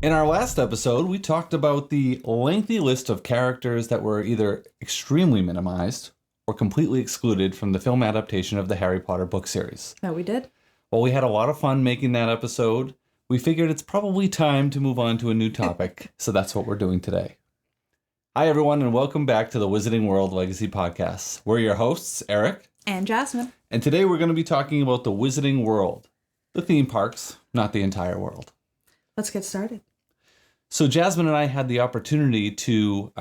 In our last episode, we talked about the lengthy list of characters that were either extremely minimized or completely excluded from the film adaptation of the Harry Potter book series. That we did. While we had a lot of fun making that episode, we figured it's probably time to move on to a new topic, so that's what we're doing today. Hi, everyone, and welcome back to the Wizarding World Legacy Podcast. We're your hosts, Eric And Jasmine. and today we're going to be talking about the Wizarding World, the theme parks, not the entire world. Let's get started. So Jasmine and I had the opportunity to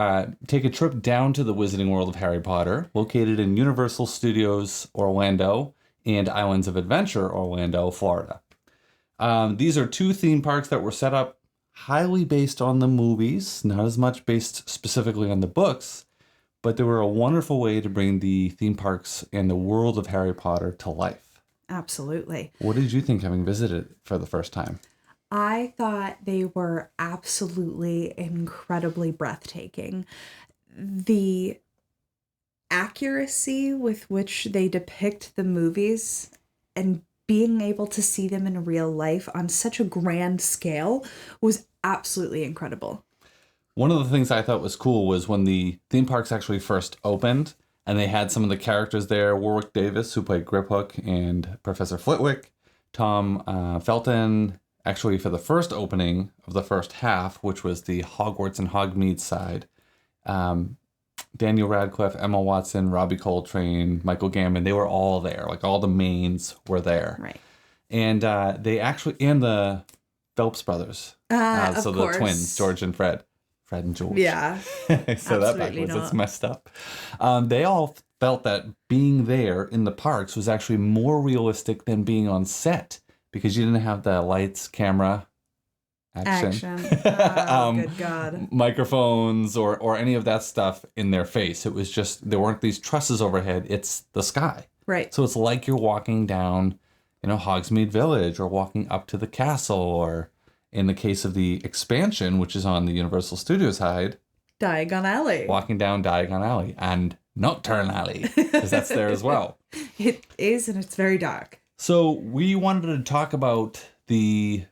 take a trip down to the Wizarding World of Harry Potter, located in Universal Studios Orlando and Islands of Adventure Orlando, Florida. These are two theme parks that were set up highly based on the movies, not as much based specifically on the books, but they were a wonderful way to bring the theme parks and the world of Harry Potter to life. Absolutely. What did you think having visited for the first time? I thought they were absolutely incredibly breathtaking. The accuracy with which they depict the movies and being able to see them in real life on such a grand scale was absolutely incredible. One of the things I thought was cool was when the theme parks actually first opened and they had some of the characters there, Warwick Davis, who played Griphook, and Professor Flitwick, Tom Felton, actually for the first opening of the first half, which was the Hogwarts and Hogsmeade side, Daniel Radcliffe, Emma Watson, Robbie Coltrane, Michael Gambon, they were all there. Like all the mains were there. Right. And they actually, and the Phelps brothers. Of so course. the twins, George and Fred. Fred and George. Yeah. So that backwards, it's messed up. They all felt that being there in the parks was actually more realistic than being on set because you didn't have the lights, camera, action. Oh, good God. Microphones or any of that stuff in their face. It was just, there weren't these trusses overhead. It's the sky. Right. So it's like you're walking down, Hogsmeade Village or walking up to the castle, or in the case of the expansion, which is on the Universal Studios side, Diagon Alley. walking down Diagon Alley and Nocturne Alley, because that's there as well. It is, and it's very dark. So we wanted to talk about the,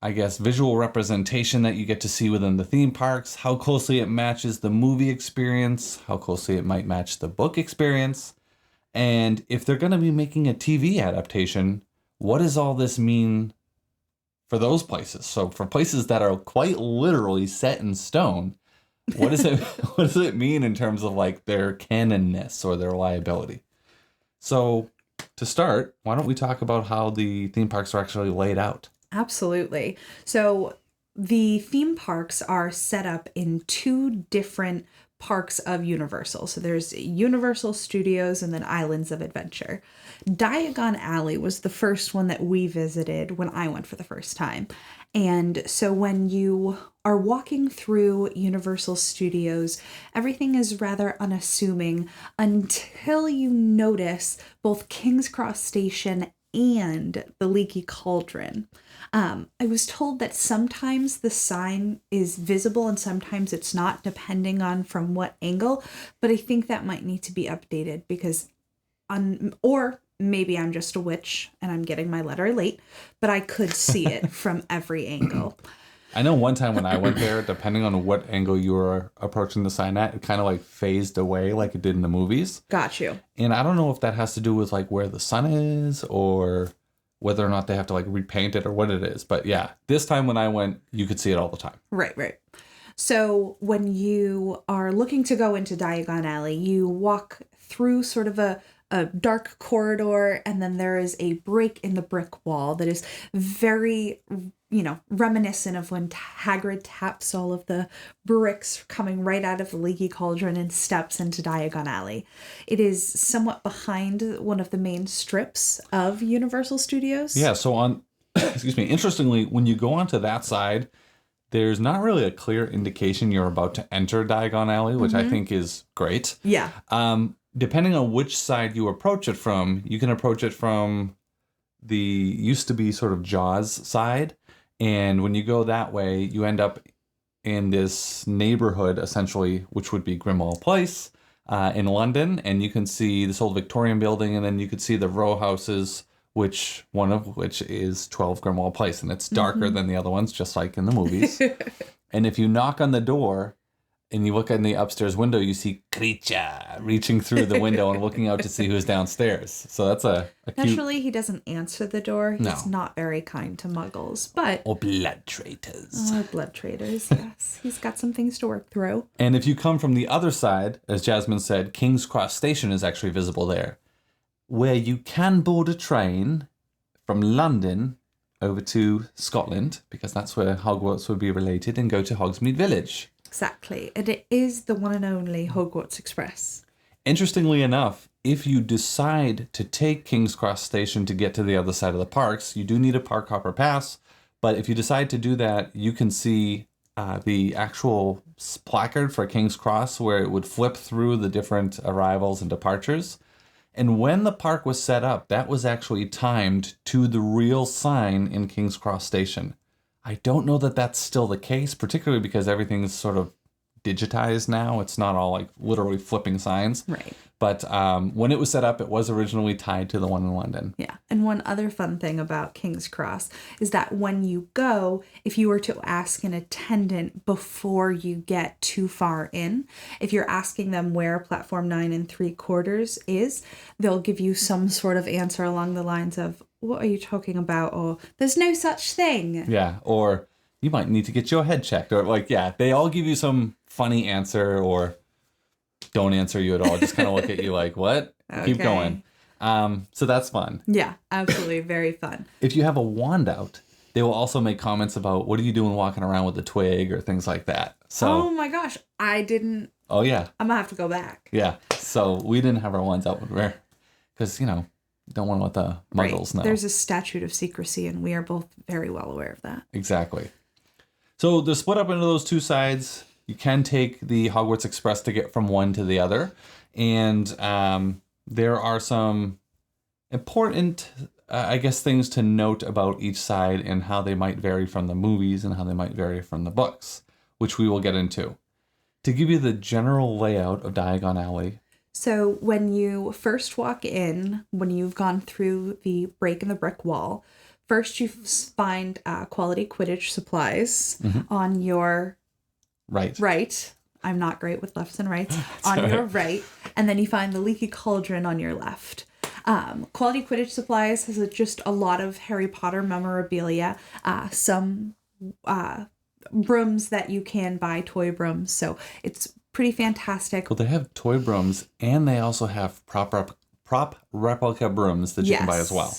visual representation that you get to see within the theme parks, how closely it matches the movie experience, how closely it might match the book experience, and if they're going to be making a TV adaptation, what does all this mean for those places? So for places that are quite literally set in stone, what does it mean in terms of like their canonness or their reliability? So to start, why don't we talk about how the theme parks are actually laid out? Absolutely. So the theme parks are set up in two different parks of Universal. So there's Universal Studios and then Islands of Adventure. Diagon Alley was the first one that we visited when I went for the first time. And so when you are walking through Universal Studios, everything is rather unassuming until you notice both King's Cross Station and the Leaky Cauldron. I was told that sometimes the sign is visible and sometimes it's not, depending on from what angle, but I think that might need to be updated because or maybe I'm just a witch and I'm getting my letter late, but I could see it from every angle. I know one time when I went there, depending on what angle you were approaching the sign at, it kind of like phased away like it did in the movies. Got you. And I don't know if that has to do with like where the sun is or whether or not they have to like repaint it or what it is. But yeah, this time when I went, you could see it all the time. Right. So when you are looking to go into Diagon Alley, you walk through sort of a dark corridor, and then there is a break in the brick wall that is very, reminiscent of when Hagrid taps all of the bricks coming right out of the Leaky Cauldron and steps into Diagon Alley. It is somewhat behind one of the main strips of Universal Studios. Yeah, so interestingly, when you go onto that side, there's not really a clear indication you're about to enter Diagon Alley, which I think is great. Yeah. Depending on which side you approach it from, you can approach it from the used to be sort of Jaws side. And when you go that way, you end up in this neighborhood, essentially, which would be Grimmauld Place in London. And you can see this old Victorian building, and then you could see the row houses one of which is 12 Grimwald Place, and it's darker than the other ones, just like in the movies. And if you knock on the door and you look in the upstairs window, you see Creature reaching through the window and looking out to see who's downstairs. So that's a cute... Naturally, he doesn't answer the door. He's No. not very kind to muggles, but... Or blood traitors. blood traders, yes. He's got some things to work through. And if you come from the other side, as Jasmine said, King's Cross Station is actually visible there, where you can board a train from London over to Scotland, because that's where Hogwarts would be related, and go to Hogsmeade Village. Exactly. And it is the one and only Hogwarts Express. Interestingly enough, if you decide to take King's Cross Station to get to the other side of the parks, you do need a park hopper pass. But if you decide to do that, you can see the actual placard for King's Cross, where it would flip through the different arrivals and departures. And when the park was set up, that was actually timed to the real sign in King's Cross Station. I don't know that that's still the case, particularly because everything's sort of digitized now. It's not all like literally flipping signs. Right. But when it was set up, it was originally tied to the one in London. Yeah. And one other fun thing about King's Cross is that when you go, if you were to ask an attendant before you get too far in, if you're asking them where platform 9 3/4 is, they'll give you some sort of answer along the lines of, what are you talking about? Or there's no such thing. Yeah. Or you might need to get your head checked. Or like, yeah, they all give you some funny answer or don't answer you at all. Just kind of look at you like, what? Keep going. So that's fun. Yeah, absolutely. Very fun. If you have a wand out, they will also make comments about what are you doing walking around with the twig or things like that. So, oh my gosh. I didn't. Oh, yeah. I'm going to have to go back. Yeah. So we didn't have our wands out because, don't want to let the muggles know. There's a statute of secrecy, and we are both very well aware of that. Exactly. So they're split up into those two sides. You can take the Hogwarts Express to get from one to the other. And there are some important, things to note about each side and how they might vary from the movies and how they might vary from the books, which we will get into. To give you the general layout of Diagon Alley. So when you first walk in, when you've gone through the break in the brick wall, first you find quality Quidditch supplies on your right. I'm not great with lefts and rights. On your right. And then you find the leaky cauldron on your left. Quality Quidditch supplies has just a lot of Harry Potter memorabilia. Some brooms that you can buy, toy brooms. So it's pretty fantastic. Well, they have toy brooms, and they also have prop replica brooms that you can buy as well.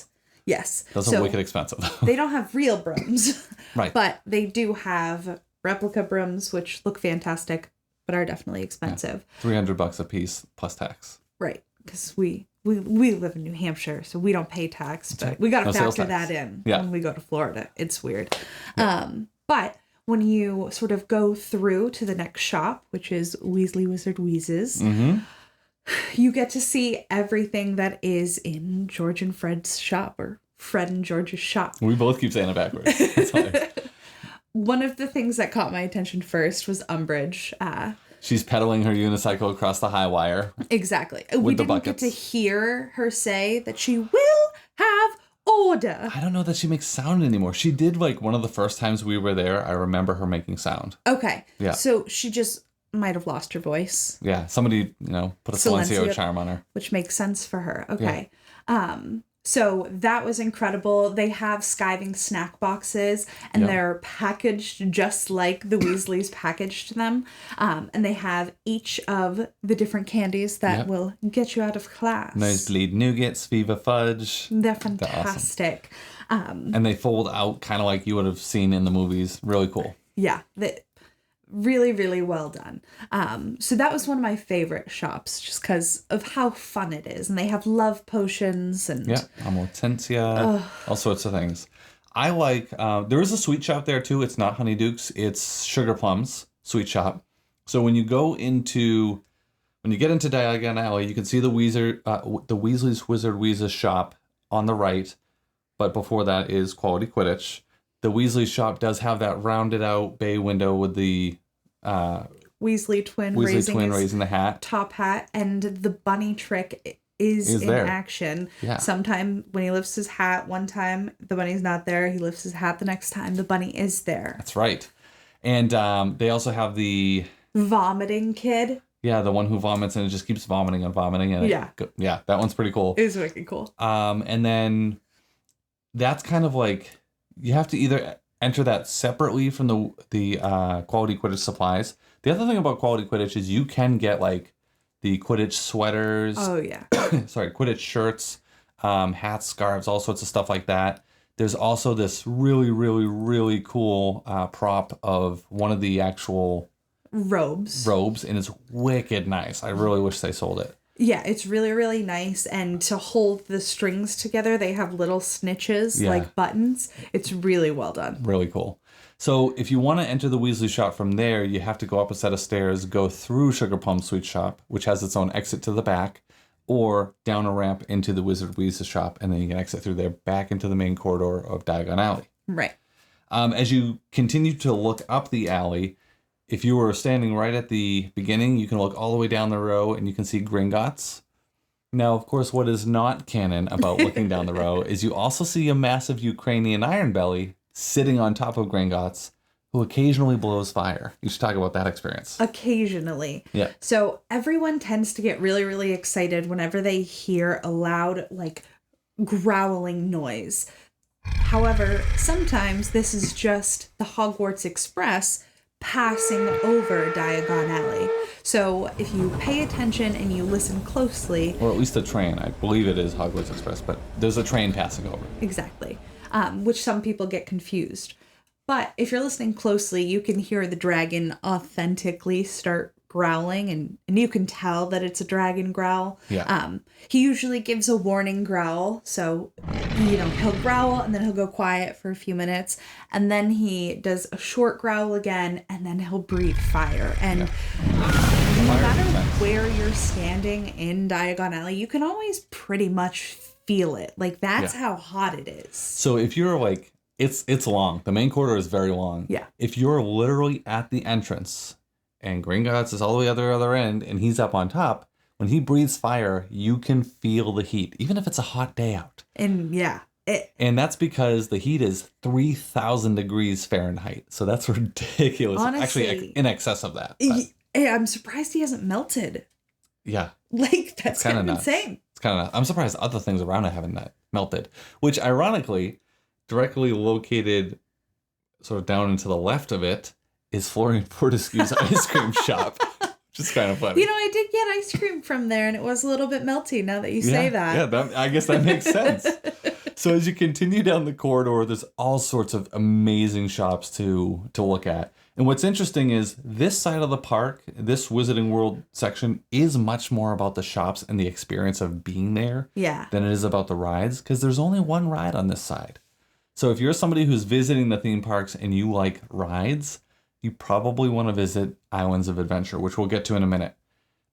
Yes. Those are wicked expensive. They don't have real brooms. Right. But they do have replica brooms, which look fantastic, but are definitely expensive. Yeah. $300 a piece plus tax. Right. Because we live in New Hampshire, so we don't pay tax, but we got to factor that in when we go to Florida. It's weird. Yeah. But when you sort of go through to the next shop, which is Weasley Wizard Wheezes, you get to see everything that is in George and Fred's shop, or Fred and George's shop. We both keep saying it backwards. One of the things that caught my attention first was Umbridge. She's pedaling her unicycle across the high wire. Exactly. We didn't get to hear her say that she will have order. I don't know that she makes sound anymore. She did, like, one of the first times we were there, I remember her making sound. Okay. Yeah. So she just might have lost her voice. Yeah. Somebody, put a Silencio charm on her. Which makes sense for her. Okay. Yeah. So that was incredible. They have skiving snack boxes, and they're packaged just like the Weasleys packaged them. And they have each of the different candies that will get you out of class. Nosebleed Nougats, Fever Fudge. They're fantastic. They're awesome. And they fold out kind of like you would have seen in the movies. Really cool. Yeah. Really, really well done. So that was one of my favorite shops just because of how fun it is. And they have love potions and... Yeah, Amortentia, all sorts of things. I like... there is a sweet shop there, too. It's not Honeydukes. It's Sugar Plums sweet shop. So when you get into Diagon Alley, you can see the Weasley's Wizard Wheezes shop on the right. But before that is Quality Quidditch. The Weasley shop does have that rounded out bay window with the Weasley twin raising the hat, top hat, and the bunny trick is in there. action. Yeah. Sometime when he lifts his hat one time, the bunny's not there. He lifts his hat the next time, the bunny is there. That's right. And they also have the vomiting kid. Yeah, the one who vomits and it just keeps vomiting and vomiting. And yeah, that one's pretty cool. It is wicked cool. And then that's kind of like, you have to either enter that separately from the quality Quidditch supplies. The other thing about quality Quidditch is you can get like the Quidditch sweaters. Oh, yeah. Sorry, Quidditch shirts, hats, scarves, all sorts of stuff like that. There's also this really, really, really cool prop of one of the actual robes, and it's wicked nice. I really wish they sold it. Yeah, it's really, really nice. And to hold the strings together, they have little snitches like buttons. It's really well done. Really cool. So if you want to enter the Weasley shop from there, you have to go up a set of stairs, go through Sugar Plum Sweet shop, which has its own exit to the back, or down a ramp into the Wizard Weasley shop, and then you can exit through there back into the main corridor of Diagon Alley. Right. As you continue to look up the alley, if you were standing right at the beginning, you can look all the way down the row and you can see Gringotts. Now, of course, what is not canon about looking down the row is you also see a massive Ukrainian Iron Belly sitting on top of Gringotts, who occasionally blows fire. You should talk about that experience. Occasionally. Yeah. So everyone tends to get really, really excited whenever they hear a loud, like, growling noise. However, sometimes this is just the Hogwarts Express passing over Diagon Alley. So if you pay attention and you listen closely... Or at least a train. I believe it is Hogwarts Express, but there's a train passing over. Exactly. Which some people get confused. But if you're listening closely, you can hear the dragon authentically start growling, and you can tell that it's a dragon growl. Yeah. He usually gives a warning growl, so he'll growl and then he'll go quiet for a few minutes, and then he does a short growl again, and then he'll breathe fire. And no matter where you're standing in Diagon Alley, you can always pretty much feel it. Like, that's how hot it is. So if you're like, it's long. The main corridor is very long. Yeah. If you're literally at the entrance and Gringotts is all the way at the other end and he's up on top, when he breathes fire, you can feel the heat, even if it's a hot day out. And and that's because the heat is 3,000 degrees Fahrenheit. So that's ridiculous. Honestly, actually, in excess of that. I'm surprised he hasn't melted. Yeah. Like, that's kind of insane. It's kind of nuts. I'm surprised other things around it haven't melted, which ironically, directly located sort of down and to the left of it is Florian Fortescue's ice cream shop, which is kind of funny. I did get ice cream from there, and it was a little bit melty now that you say that. Yeah, I guess that makes sense. So as you continue down the corridor, there's all sorts of amazing shops to look at. And what's interesting is this side of the park, this Wizarding World section, is much more about the shops and the experience of being there than it is about the rides, because there's only one ride on this side. So if you're somebody who's visiting the theme parks and you like rides, you probably want to visit Islands of Adventure, which we'll get to in a minute.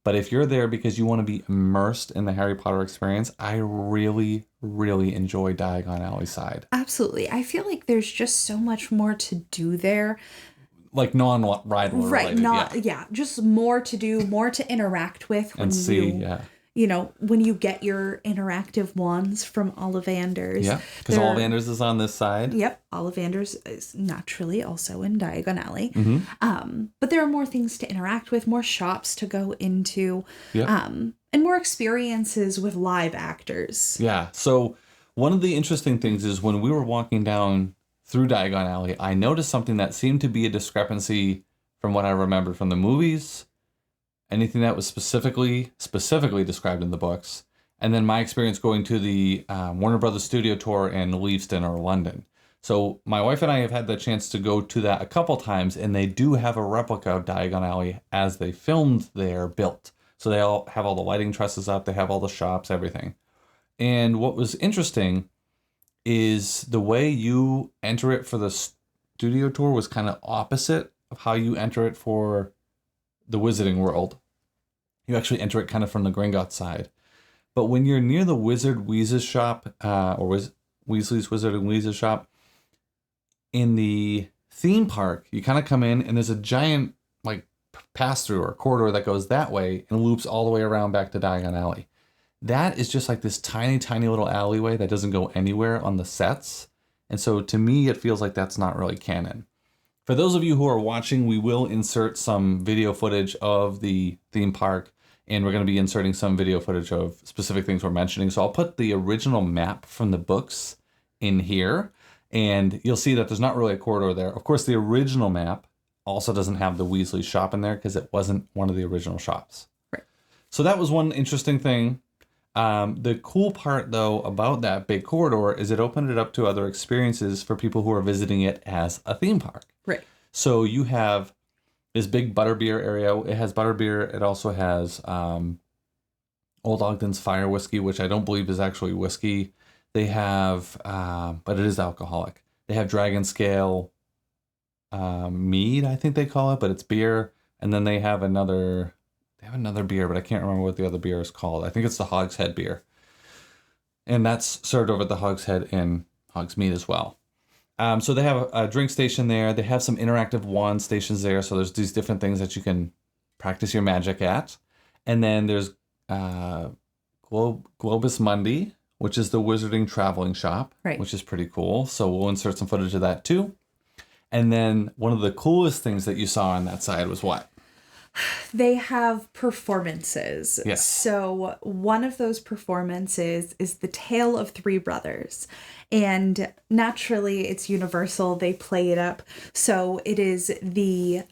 But if you're there because you want to be immersed in the Harry Potter experience, I really, really enjoy Diagon Alley side. Absolutely. I feel like there's just so much more to do there. Like non-ride related. Right, just more to do, more to interact with. When you get your interactive wands from Ollivanders. Yeah, because Ollivanders is on this side. Yep, Ollivanders is naturally also in Diagon Alley. Mm-hmm. But there are more things to interact with, more shops to go into, and more experiences with live actors. Yeah, so one of the interesting things is when we were walking down through Diagon Alley, I noticed something that seemed to be a discrepancy from what I remember from the movies, anything that was specifically described in the books, and then my experience going to the Warner Brothers studio tour in Leavesden or London. So my wife and I have had the chance to go to that a couple times, and they do have a replica of Diagon Alley as they filmed there built. So they all have all the lighting trusses up, they have all the shops, everything. And what was interesting is the way you enter it for the studio tour was kind of opposite of how you enter it for the Wizarding World. You actually enter it kind of from the Gringotts side. But when you're near the Wizard Weez's shop, Weasley's Wizard and Weez's shop, in the theme park, you kind of come in and there's a giant pass-through or corridor that goes that way and loops all the way around back to Diagon Alley. that is just like this tiny, tiny little alleyway that doesn't go anywhere on the sets. And so to me, it feels like that's not really canon. For those of you who are watching, we will insert some video footage of the theme park, and we're going to be inserting some video footage of specific things we're mentioning. So I'll put the original map from the books in here, and you'll see that there's not really a corridor there. Of course, the original map also doesn't have the Weasley shop in there because it wasn't one of the original shops. Right. So that was one interesting thing. The cool part, though, about that big corridor is it opened it up to other experiences for people who are visiting it as a theme park. Right. So you have this big butterbeer area. It has butterbeer. It also has Old Ogden's Fire Whiskey, which I don't believe is actually whiskey. They have, but it is alcoholic. They have Dragon Scale mead, I think they call it, but it's beer. And then they have another beer, but I can't remember what the other beer is called. I think it's the Hogshead beer. And that's served over at the Hogshead in Hogsmeade as well. So they have a drink station there. They have some interactive wand stations there. So there's these different things that you can practice your magic at. And then there's Globus Mundi, which is the wizarding traveling shop, right, which is pretty cool. So we'll insert some footage of that too. And then one of the coolest things that you saw on that side was what? They have performances. Yes. So one of those performances is The Tale of Three Brothers. And naturally, it's Universal. They play it up. So it is the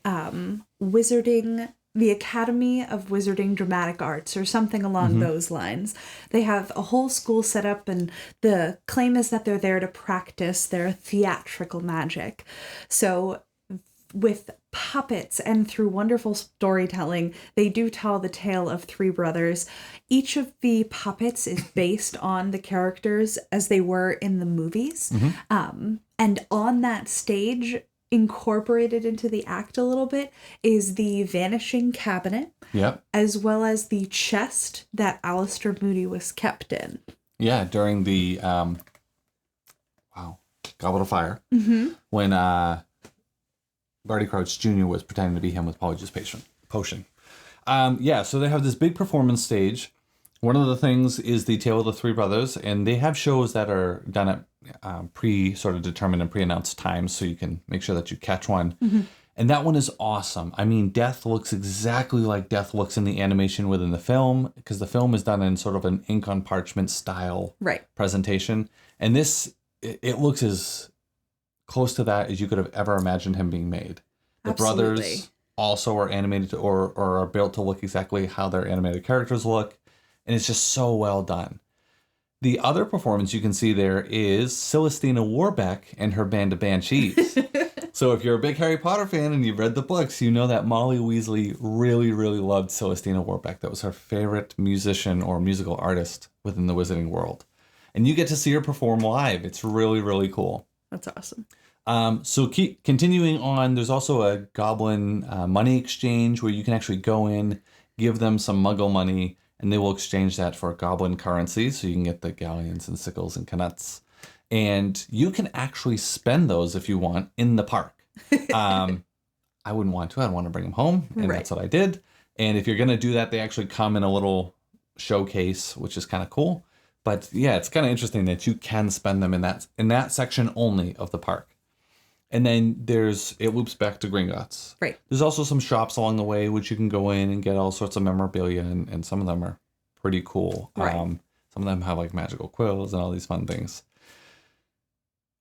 the Academy of Wizarding Dramatic Arts or something along those lines. They have a whole school set up, and the claim is that they're there to practice their theatrical magic. So with puppets and through wonderful storytelling, they do tell the tale of three brothers. Each of the puppets is based on the characters as they were in the movies. And on that stage, incorporated into the act a little bit, is the vanishing cabinet, as well as the chest that Alistair Moody was kept in. Yeah, during the Goblet of Fire, when Barty Crouch Jr. was pretending to be him with Polyjuice Potion. So they have this big performance stage. One of the things is the Tale of the Three Brothers, and they have shows that are done at determined and pre-announced times, so you can make sure that you catch one. And that one is awesome. I mean, Death looks exactly like Death looks in the animation within the film, because the film is done in sort of an ink on parchment style presentation. And this, it looks as close to that as you could have ever imagined him being made. The brothers also are animated or are built to look exactly how their animated characters look. And it's just so well done. The other performance you can see there is Celestina Warbeck and her band of Banshees. So if you're a big Harry Potter fan and you've read the books, you know that Molly Weasley really, really loved Celestina Warbeck. That was her favorite musician or musical artist within the wizarding world. And you get to see her perform live. It's really, really cool. That's awesome. So keep continuing on. There's also a goblin money exchange where you can actually go in, give them some muggle money, and they will exchange that for goblin currency. So you can get the galleons and sickles and canuts. And you can actually spend those if you want in the park. I wouldn't want to. I'd want to bring them home. And that's what I did. And if you're going to do that, they actually come in a little showcase, which is kind of cool. But yeah, it's kind of interesting that you can spend them in that section only of the park. And then it loops back to Gringotts. Right. There's also some shops along the way which you can go in and get all sorts of memorabilia, and some of them are pretty cool. Right. Some of them have like magical quills and all these fun things.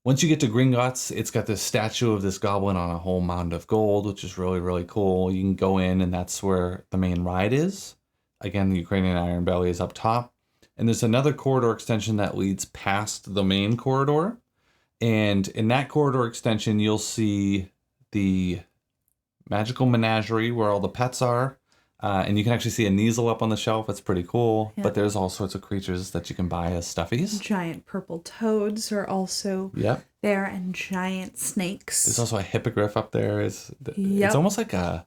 Once you get to Gringotts, it's got this statue of this goblin on a whole mound of gold, which is really, really cool. You can go in, and that's where the main ride is. Again, the Ukrainian Iron Belly is up top. And there's another corridor extension that leads past the main corridor. And in that corridor extension, you'll see the magical menagerie where all the pets are. And you can actually see a Kneasel up on the shelf. It's pretty cool. Yeah. But there's all sorts of creatures that you can buy as stuffies. Giant purple toads are also there, and giant snakes. There's also a hippogriff up there. It's almost like I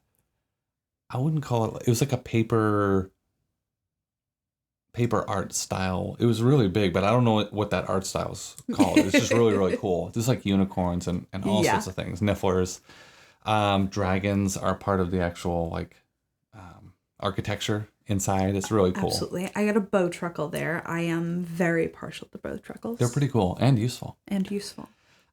wouldn't call it was like a paper art style. It was really big, but I don't know what that art style is called. It's just really, really cool. There's like unicorns and all sorts of things. Nifflers. Dragons are part of the actual architecture inside. It's really cool. Absolutely. I got a bow truckle there. I am very partial to bow truckles. They're pretty cool and useful. And useful.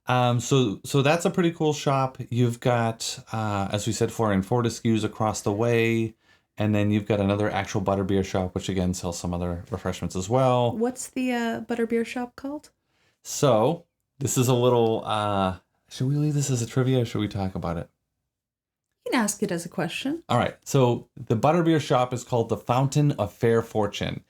So that's a pretty cool shop. You've got, as we said, Florian Fortescue's across the way. And then you've got another actual butterbeer shop, which again sells some other refreshments as well. What's the butterbeer shop called? So this is a little, should we leave this as a trivia or should we talk about it? You can ask it as a question. All right. So the butterbeer shop is called the Fountain of Fair Fortune.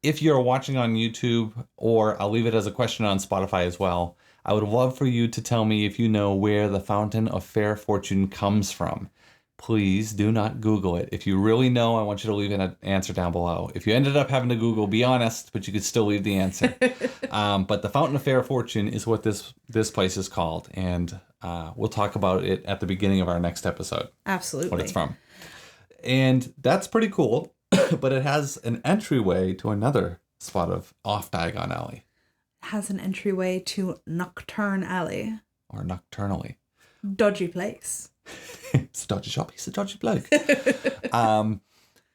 If you're watching on YouTube, or I'll leave it as a question on Spotify as well, I would love for you to tell me if you know where the Fountain of Fair Fortune comes from. Please do not Google it. If you really know, I want you to leave an answer down below. If you ended up having to Google, be honest, but you could still leave the answer. But the Fountain of Fair Fortune is what this place is called. And we'll talk about it at the beginning of our next episode. Absolutely. What it's from. And that's pretty cool. But it has an entryway to another spot of off Diagon Alley. Has an entryway to Nocturne Alley. Or nocturnally. Dodgy place. It's a dodgy shop. He's a dodgy bloke.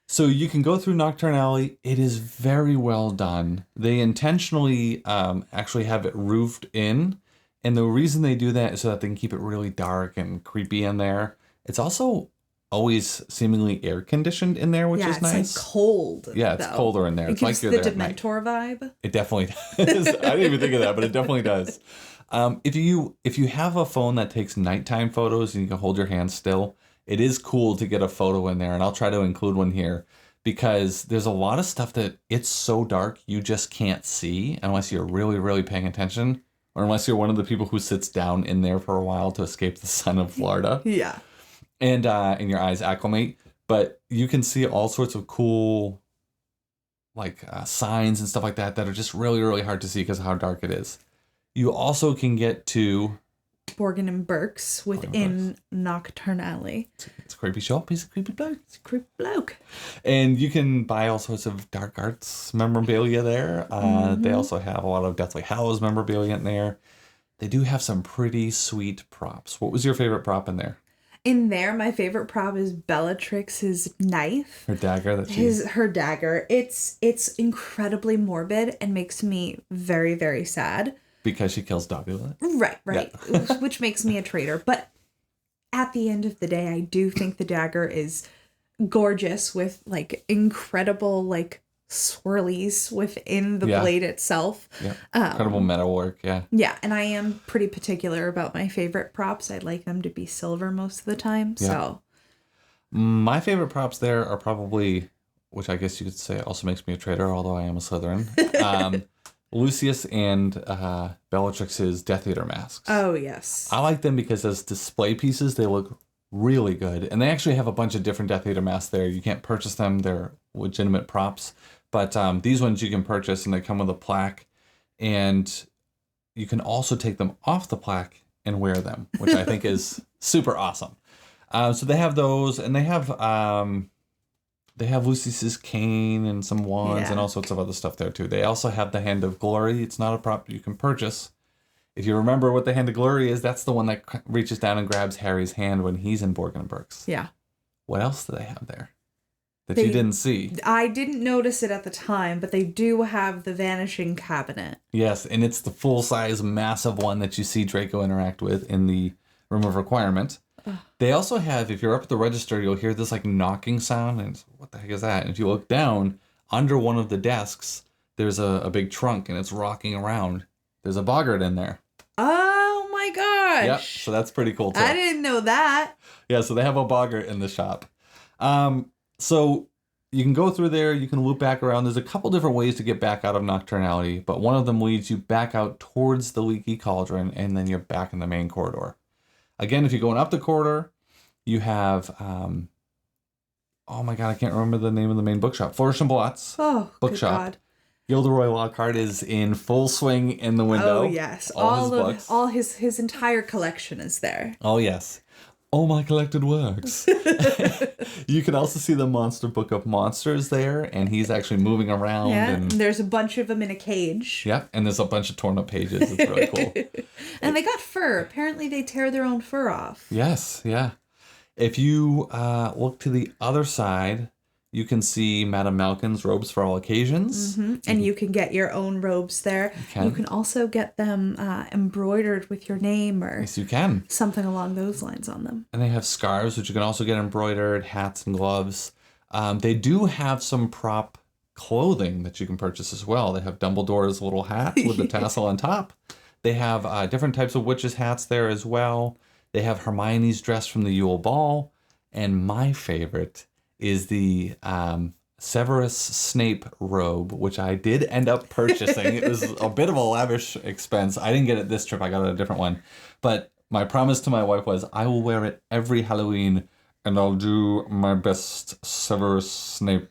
So you can go through Nocturne Alley. It is very well done. They intentionally actually have it roofed in. And the reason they do that is so that they can keep it really dark and creepy in there. It's also always seemingly air conditioned in there, which is nice. It's like cold. Yeah, it's colder in there. It it's gives like the you're there Dementor vibe. It definitely does. I didn't even think of that, but it definitely does. If you have a phone that takes nighttime photos and you can hold your hand still, it is cool to get a photo in there, and I'll try to include one here because there's a lot of stuff that it's so dark you just can't see unless you're really, really paying attention, or unless you're one of the people who sits down in there for a while to escape the sun of Florida. Yeah. And your eyes acclimate, but you can see all sorts of cool signs and stuff like that that are just really, really hard to see because of how dark it is. You also can get to Borgin and Burke's within Nocturne Alley. It's a creepy shop. He's a creepy bloke. It's a creepy bloke. And you can buy all sorts of dark arts memorabilia there. They also have a lot of Deathly Hallows memorabilia in there. They do have some pretty sweet props. What was your favorite prop in there? In there, my favorite prop is Bellatrix's knife. Her dagger her dagger. It's incredibly morbid and makes me very, very sad. Because she kills Dobby with it? Right. Yeah. Which makes me a traitor. But at the end of the day, I do think the dagger is gorgeous with incredible swirlies within the blade itself. Yeah. Incredible metalwork, yeah. Yeah, and I am pretty particular about my favorite props. I'd like them to be silver most of the time. Yeah. So my favorite props there are probably, which I guess you could say also makes me a traitor, although I am a Slytherin. Lucius and Bellatrix's Death Eater masks. Oh, yes. I like them because as display pieces, they look really good. And they actually have a bunch of different Death Eater masks there. You can't purchase them. They're legitimate props. But these ones you can purchase, and they come with a plaque. And you can also take them off the plaque and wear them, which I think is super awesome. So they have those, and they have Lucius's cane and some wands and all sorts of other stuff there too. They also have the Hand of Glory. It's not a prop you can purchase. If you remember what the Hand of Glory is, that's the one that reaches down and grabs Harry's hand when he's in Borgin and Burke's. Yeah. What else do they have there that you didn't see? I didn't notice it at the time, but they do have the Vanishing Cabinet. Yes, and it's the full-size, massive one that you see Draco interact with in the Room of Requirement. They also have, if you're up at the register, you'll hear this knocking sound, and what the heck is that? And if you look down, under one of the desks, there's a big trunk, and it's rocking around. There's a boggart in there. Oh my gosh! Yep, so that's pretty cool too. I didn't know that. Yeah, so they have a boggart in the shop. So you can go through there, you can loop back around. There's a couple different ways to get back out of Nocturne Alley, but one of them leads you back out towards the Leaky Cauldron, and then you're back in the main corridor. Again, if you're going up the corridor, you have, oh my God, I can't remember the name of the main bookshop. Flourish and Blott's bookshop. God. Gilderoy Lockhart is in full swing in the window. Oh, yes. All his entire collection is there. Oh, yes. All my collected works. You can also see the Monster Book of Monsters there, and he's actually moving around. Yeah, and there's a bunch of them in a cage. Yeah, and there's a bunch of torn up pages. It's really cool. And they got fur. Apparently they tear their own fur off. Yes, yeah. If you look to the other side, You can see Madame Malkin's robes for all occasions. And you can get your own robes there. You can also get them embroidered with your name or Yes, you can. something along those lines on them. And they have scarves, which you can also get embroidered, hats and gloves. They do have some prop clothing that you can purchase as well. They have Dumbledore's little hat with the tassel on top. They have different types of witches' hats there as well. They have Hermione's dress from the Yule Ball. And my favorite is the Severus Snape robe, which I did end up purchasing. It was a bit of a lavish expense. I didn't get it this trip. I got it a different one. But my promise to my wife was I will wear it every Halloween and I'll do my best Severus Snape.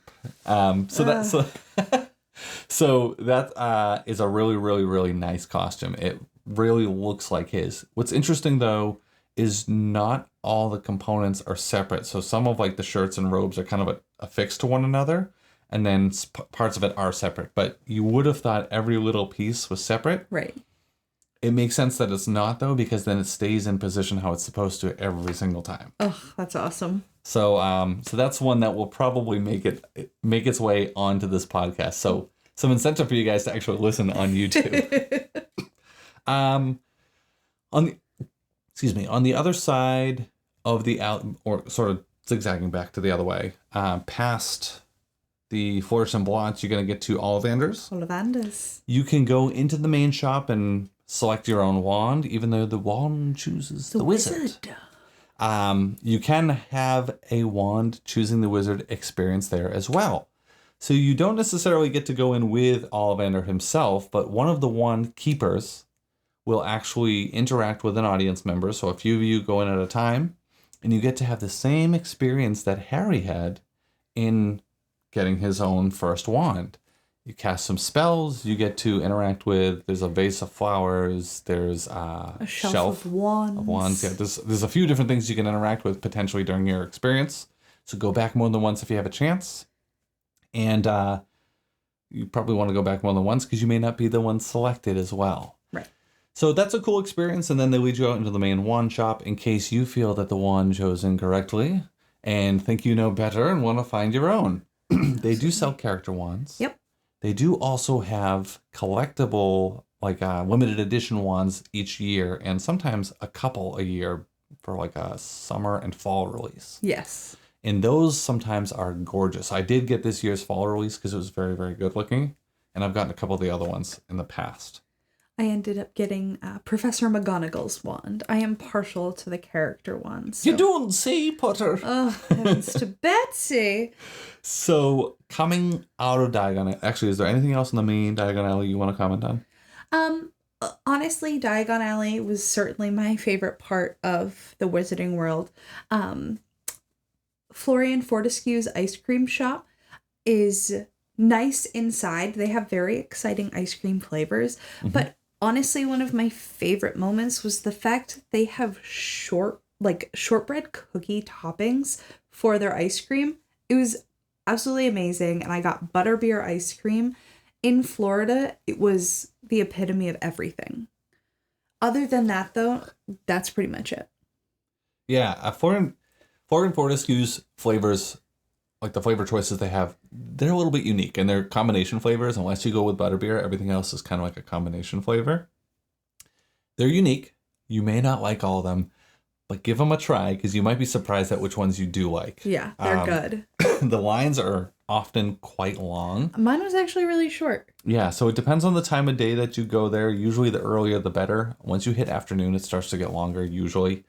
So that is a really, really, really nice costume. It really looks like his. What's interesting though is not all the components are separate. So some of like the shirts and robes are kind of affixed to one another, and then parts of it are separate. But you would have thought every little piece was separate. Right. It makes sense that it's not though, because then it stays in position how it's supposed to every single time. Oh, that's awesome. So so that's one that will probably make its way onto this podcast. So some incentive for you guys to actually listen on YouTube. On the other side of the or sort of zigzagging back to the other way, past the Flourish and Blotch, you're going to get to Ollivanders. Ollivanders. You can go into the main shop and select your own wand, even though the wand chooses the wizard. You can have a wand choosing the wizard experience there as well. So you don't necessarily get to go in with Ollivander himself, but one of the wand keepers will actually interact with an audience member. So a few of you go in at a time, and you get to have the same experience that Harry had in getting his own first wand. You cast some spells, you get to interact with, there's a vase of flowers, there's a shelf of wands. Yeah, there's a few different things you can interact with potentially during your experience. So go back more than once if you have a chance. And you probably want to go back more than once because you may not be the one selected as well. Right. So that's a cool experience. And then they lead you out into the main wand shop in case you feel that the wand chose incorrectly and think you know better and want to find your own. They do sell character wands. Yep. They do also have collectible, like limited edition wands each year, and sometimes a couple a year for like a summer and fall release. Yes. And those sometimes are gorgeous. I did get this year's fall release because it was very, very good looking. And I've gotten a couple of the other ones in the past. I ended up getting Professor McGonagall's wand. I am partial to the character ones. So. You don't say, Potter. Oh, heavens to Betsy. So coming out of Diagon Alley, actually, is there anything else in the main Diagon Alley you want to comment on? Honestly, Diagon Alley was certainly my favorite part of the Wizarding World. Florian Fortescue's ice cream shop is nice inside. They have very exciting ice cream flavors, but honestly, one of my favorite moments was the fact they have shortbread cookie toppings for their ice cream. It was absolutely amazing, and I got butterbeer ice cream. In Florida, it was the epitome of everything. Other than that, though, that's pretty much it. Yeah, Florian Fortescue's flavors, like the flavor choices they have, they're a little bit unique, and they're combination flavors. Unless you go with butterbeer, everything else is kind of like a combination flavor. They're unique. You may not like all of them, but give them a try because you might be surprised at which ones you do like. Yeah, they're good. The lines are often quite long. Mine was actually really short. Yeah, so it depends on the time of day that you go there. Usually the earlier the better. Once you hit afternoon, it starts to get longer usually.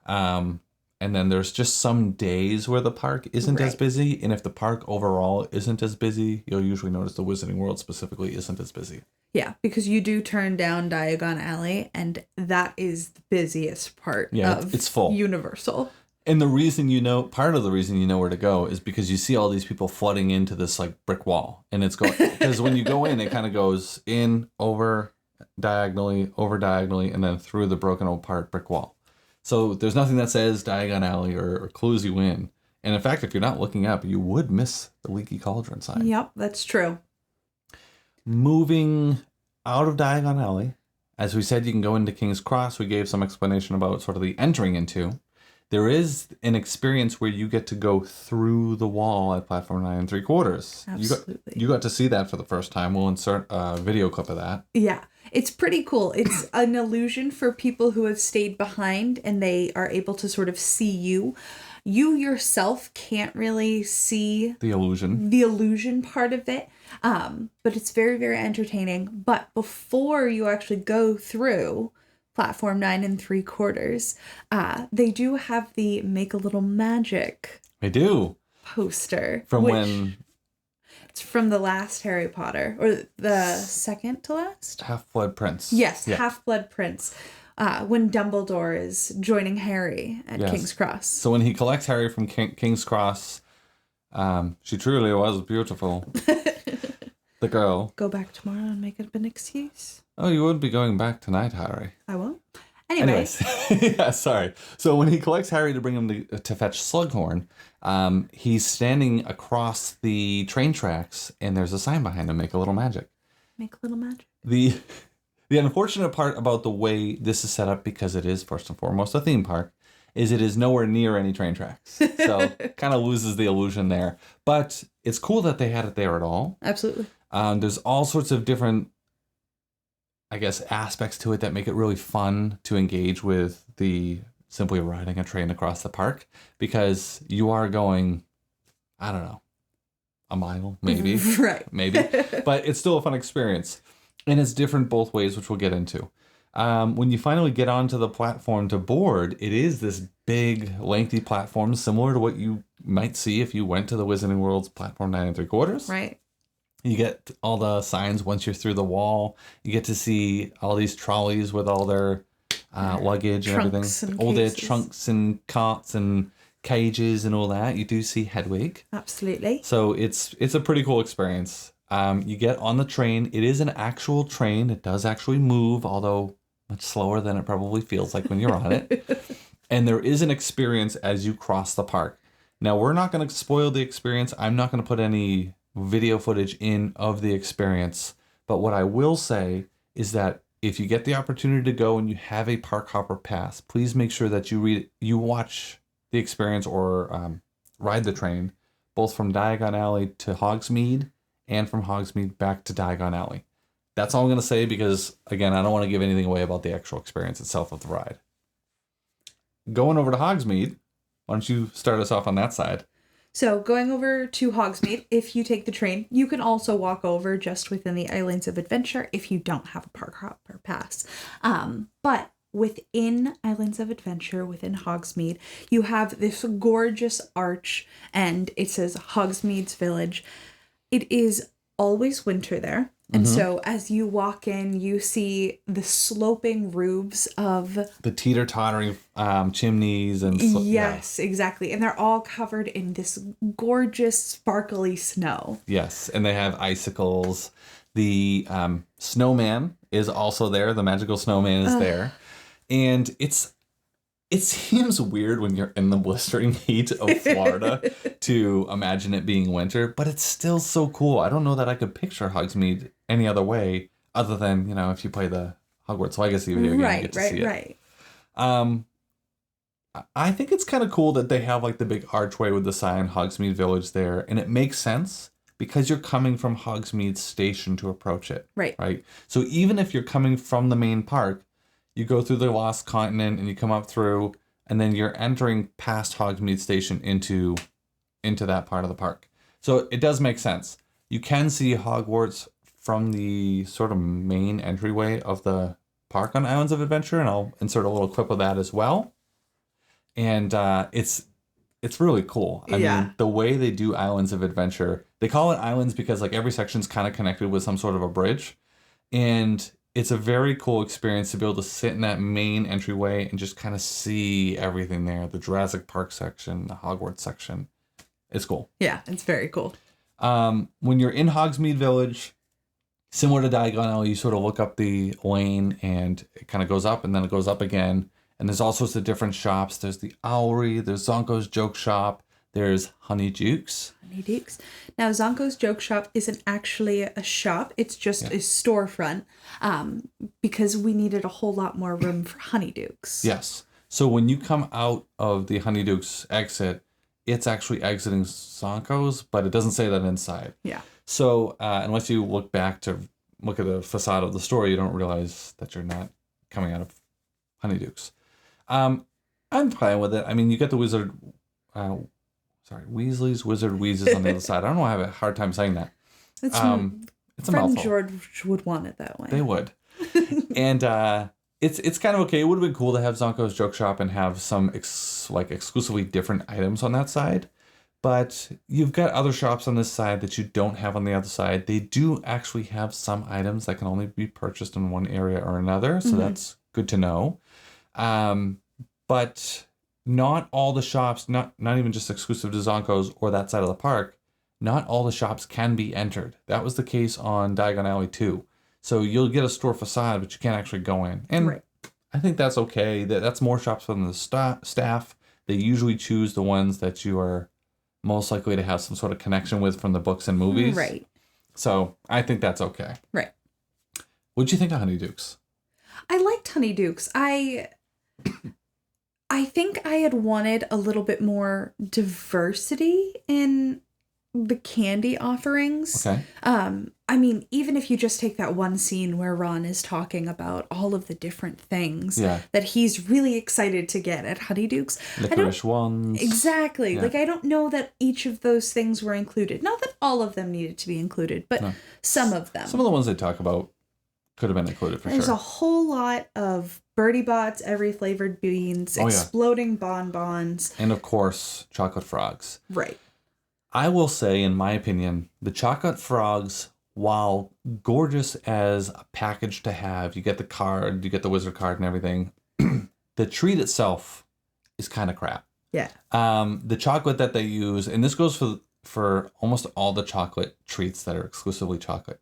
And then there's just some days where the park isn't as busy. And if the park overall isn't as busy, you'll usually notice the Wizarding World specifically isn't as busy. Yeah, because you do turn down Diagon Alley, and that is the busiest part of it's full. Universal. And the reason part of the reason you know where to go is because you see all these people flooding into this like brick wall. And it's going, because when you go in, it kind of goes in, over diagonally, and then through the broken apart brick wall. So there's nothing that says Diagon Alley or clues you in. And in fact, if you're not looking up, you would miss the Leaky Cauldron sign. Yep, that's true. Moving out of Diagon Alley, as we said, you can go into King's Cross. We gave some explanation about sort of the entering into. There is an experience where you get to go through the wall at platform 9 3/4. Absolutely. You got to see that for the first time. We'll insert a video clip of that. Yeah, it's pretty cool. It's an illusion for people who have stayed behind and they are able to sort of see you. You yourself can't really see The illusion. the illusion part of it, but it's very, very entertaining. But before you actually go through platform 9 3/4, they do have the Make a Little Magic I do. poster. From which when it's from the last Harry Potter, or the second to last? Half-Blood Prince. Yes, Yeah. Half-Blood Prince. When Dumbledore is joining Harry at Yes. King's Cross. So when he collects Harry from King's Cross, she truly was beautiful. The girl. Go back tomorrow and make up an excuse. Oh, you wouldn't be going back tonight, Harry. I won't. Anyway. Anyways, yeah, sorry. So when he collects Harry to bring him to fetch Slughorn, he's standing across the train tracks, and there's a sign behind him, Make a Little Magic. Make a little magic. The unfortunate part about the way this is set up, because it is first and foremost a theme park, is it is nowhere near any train tracks. So kind of loses the illusion there. But it's cool that they had it there at all. Absolutely. There's all sorts of different, I guess, aspects to it that make it really fun to engage with the simply riding a train across the park, because you are going, I don't know, a mile, maybe. Right. Maybe. But it's still a fun experience. And it's different both ways, which we'll get into. When you finally get onto the platform to board, it is this big, lengthy platform, similar to what you might see if you went to the Wizarding World's platform 9 3/4. Right. You get all the signs once you're through the wall. You get to see all these trolleys with all their luggage and Trunks everything. and All their cases. trunks and carts and cages and all that. You do see Hedwig. Absolutely. So it's a pretty cool experience. You get on the train. It is an actual train. It does actually move, although much slower than it probably feels like when you're on it. And there is an experience as you cross the park. Now, we're not going to spoil the experience. I'm not going to put any video footage in of the experience. But what I will say is that if you get the opportunity to go and you have a park hopper pass, please make sure that you watch the experience or ride the train, both from Diagon Alley to Hogsmeade and from Hogsmeade back to Diagon Alley. That's all I'm going to say because, again, I don't want to give anything away about the actual experience itself of the ride. Going over to Hogsmeade, why don't you start us off on that side? So going over to Hogsmeade, if you take the train, you can also walk over just within the Islands of Adventure if you don't have a park hopper pass. But within Islands of Adventure, within Hogsmeade, you have this gorgeous arch and it says Hogsmeade's Village. It is always winter there. And so as you walk in, you see the sloping roofs of... The teeter-tottering chimneys and... Yes, exactly. And they're all covered in this gorgeous, sparkly snow. Yes, and they have icicles. The snowman is also there. The magical snowman is there. And it seems weird when you're in the blistering heat of Florida to imagine it being winter, but it's still so cool. I don't know that I could picture Hogsmeade any other way other than, if you play the Hogwarts Legacy video game, you get to see it. Right. I think it's kind of cool that they have like the big archway with the sign Hogsmeade Village there, and it makes sense because you're coming from Hogsmeade Station to approach it. Right. So even if you're coming from the main park, you go through the Lost Continent and you come up through, and then you're entering past Hogsmeade Station into that part of the park. So it does make sense. You can see Hogwarts from the sort of main entryway of the park on Islands of Adventure, and I'll insert a little clip of that as well. And it's really cool. I mean, the way they do Islands of Adventure, they call it islands because like every section's kind of connected with some sort of a bridge. And it's a very cool experience to be able to sit in that main entryway and just kind of see everything there. The Jurassic Park section, the Hogwarts section. It's cool. Yeah, it's very cool. When you're in Hogsmeade Village, similar to Diagon Alley, you sort of look up the lane and it kind of goes up and then it goes up again. And there's all sorts of different shops. There's the Owlery, there's Zonko's Joke Shop, there's Honeydukes. Now, Zonko's Joke Shop isn't actually a shop. It's just a storefront because we needed a whole lot more room for Honeydukes. Yes. So when you come out of the Honeyduke's exit, it's actually exiting Zonko's, but it doesn't say that inside. Yeah. So unless you look back to look at the facade of the store, you don't realize that you're not coming out of Honeyduke's. I'm fine with it. I mean, you get the Weasley's Wizard Wheezes on the other side. I don't know. I have a hard time saying that. It's It's a Fred and mouthful. George would want it that way. They would. And it's kind of okay. It would have been cool to have Zonko's Joke Shop and have some exclusively different items on that side. But you've got other shops on this side that you don't have on the other side. They do actually have some items that can only be purchased in one area or another. So that's good to know. But not all the shops, not even just exclusive to Zonko's or that side of the park, not all the shops can be entered. That was the case on Diagon Alley too. So you'll get a store facade, but you can't actually go in. And Right. I think that's okay. That's more shops from the staff. They usually choose the ones that you are most likely to have some sort of connection with from the books and movies. Right. So I think that's okay. Right. What'd you think of Honeyduke's? I liked Honeyduke's. I think I had wanted a little bit more diversity in the candy offerings. Okay. I mean, even if you just take that one scene where Ron is talking about all of the different things that he's really excited to get at Honeyduke's. Licorice ones. Exactly. Yeah. Like, I don't know that each of those things were included. Not that all of them needed to be included, but some of them. Some of the ones they talk about could have been included for There's sure. a whole lot of Birdie Bots, every flavored beans, exploding bonbons. And of course, chocolate frogs. Right. I will say, in my opinion, the chocolate frogs, while gorgeous as a package to have, you get the card, you get the wizard card and everything, the treat itself is kind of crap. Yeah. The chocolate that they use, and this goes for almost all the chocolate treats that are exclusively chocolate.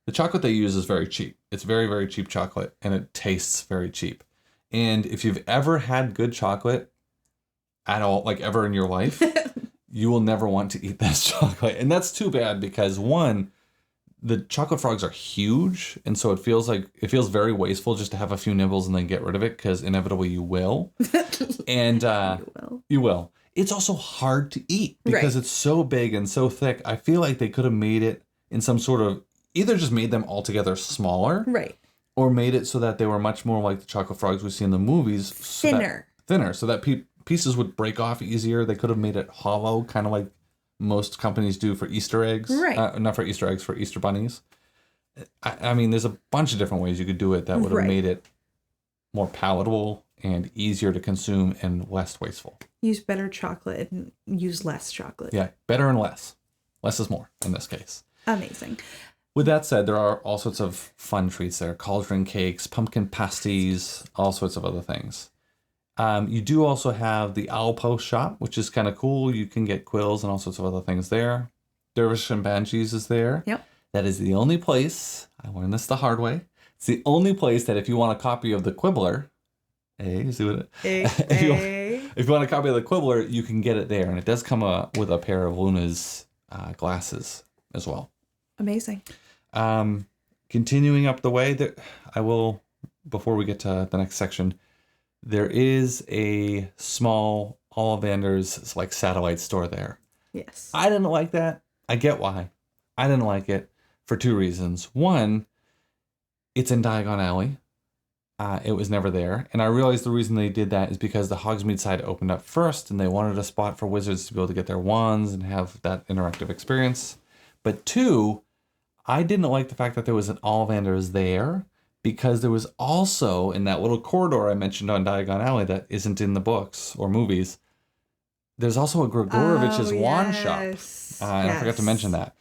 The chocolate they use is very cheap. It's very, very cheap chocolate, and it tastes very cheap. And if you've ever had good chocolate at all, like ever in your life, you will never want to eat this chocolate. And that's too bad because, one, the chocolate frogs are huge, and so it feels very wasteful just to have a few nibbles and then get rid of it, because inevitably you will. And you will. It's also hard to eat because it's so big and so thick. I feel like they could have made it in some sort of, either just made them altogether smaller, Right. or made it so that they were much more like the chocolate frogs we see in the movies. Thinner. So that pieces would break off easier. They could have made it hollow, kind of like most companies do for Easter eggs. Right. Not for Easter eggs, for Easter bunnies. I mean, there's a bunch of different ways you could do it that would have made it more palatable and easier to consume and less wasteful. Use better chocolate and use less chocolate. Yeah, better and less. Less is more in this case. Amazing. With that said, there are all sorts of fun treats there. Cauldron cakes, pumpkin pasties, all sorts of other things. You do also have the Owl Post shop, which is kind of cool. You can get quills and all sorts of other things there. Dervish and Banshees is there. Yep. That is the only place, I learned this the hard way, it's the only place that if you want a copy of the Quibbler, you see what it? If you want a copy of the Quibbler, you can get it there. And it does come with a pair of Luna's glasses as well. Amazing. Continuing up the way, before we get to the next section, there is a small Ollivander's like satellite store there. Yes. I didn't like that. I get why. I didn't like it for two reasons. One, it's in Diagon Alley. It was never there. And I realized the reason they did that is because the Hogsmeade side opened up first and they wanted a spot for wizards to be able to get their wands and have that interactive experience. But two, I didn't like the fact that there was an Ollivander's there, because there was also, in that little corridor I mentioned on Diagon Alley that isn't in the books or movies, there's also a Grigorovich's wand shop. And I forgot to mention that.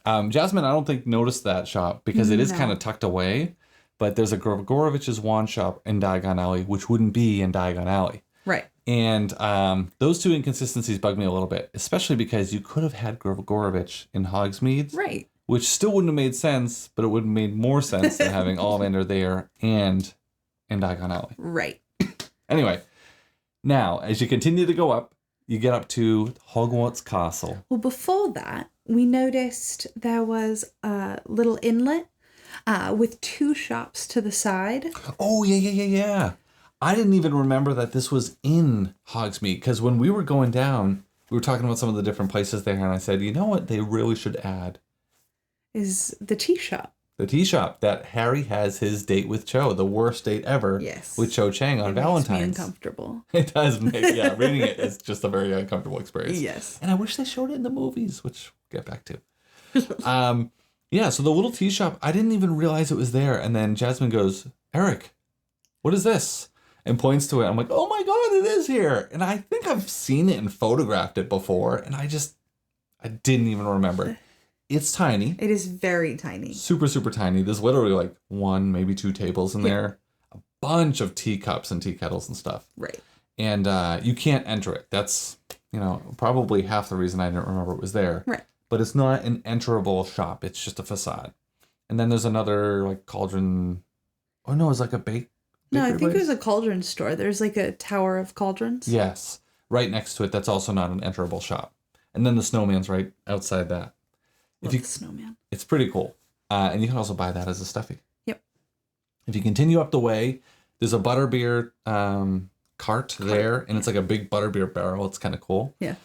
Jasmine, I don't think noticed that shop because it is kind of tucked away, but there's a Grigorovich's wand shop in Diagon Alley, which wouldn't be in Diagon Alley. Right. And those two inconsistencies bug me a little bit, especially because you could have had Grigorovich in Hogsmeade. Right. Which still wouldn't have made sense, but it would have made more sense than having Ollivander there and in Diagon Alley. Right. Anyway, now, as you continue to go up, you get up to Hogwarts Castle. Well, before that, we noticed there was a little inlet with two shops to the side. Oh, yeah. I didn't even remember that this was in Hogsmeade, because when we were going down, we were talking about some of the different places there, and I said, you know what they really should add? Is the tea shop. The tea shop that Harry has his date with Cho, the worst date ever, Yes. with Cho Chang on Valentine's. Makes me uncomfortable. It does make, yeah, reading it is just a very uncomfortable experience. Yes. And I wish they showed it in the movies, which we'll get back to. Yeah, so the little tea shop, I didn't even realize it was there. And then Jasmine goes, Eric, what is this? And points to it. I'm like, oh my God, it is here. And I think I've seen it and photographed it before. And I didn't even remember. It's tiny. It is very tiny. Super, super tiny. There's literally like one, maybe two tables in there. A bunch of teacups and tea kettles and stuff. Right. And you can't enter it. That's, probably half the reason I didn't remember it was there. Right. But it's not an enterable shop. It's just a facade. And then there's another like cauldron. Oh no, it's like a No, I bakery think place? it was a cauldron store. There's like a tower of cauldrons. Yes. Right next to it. That's also not an enterable shop. And then the snowman's right outside that. Love the snowman. It's pretty cool. And you can also buy that as a stuffy. Yep. If you continue up the way, there's a butterbeer cart there. And it's like a big butterbeer barrel. It's kind of cool. Yeah.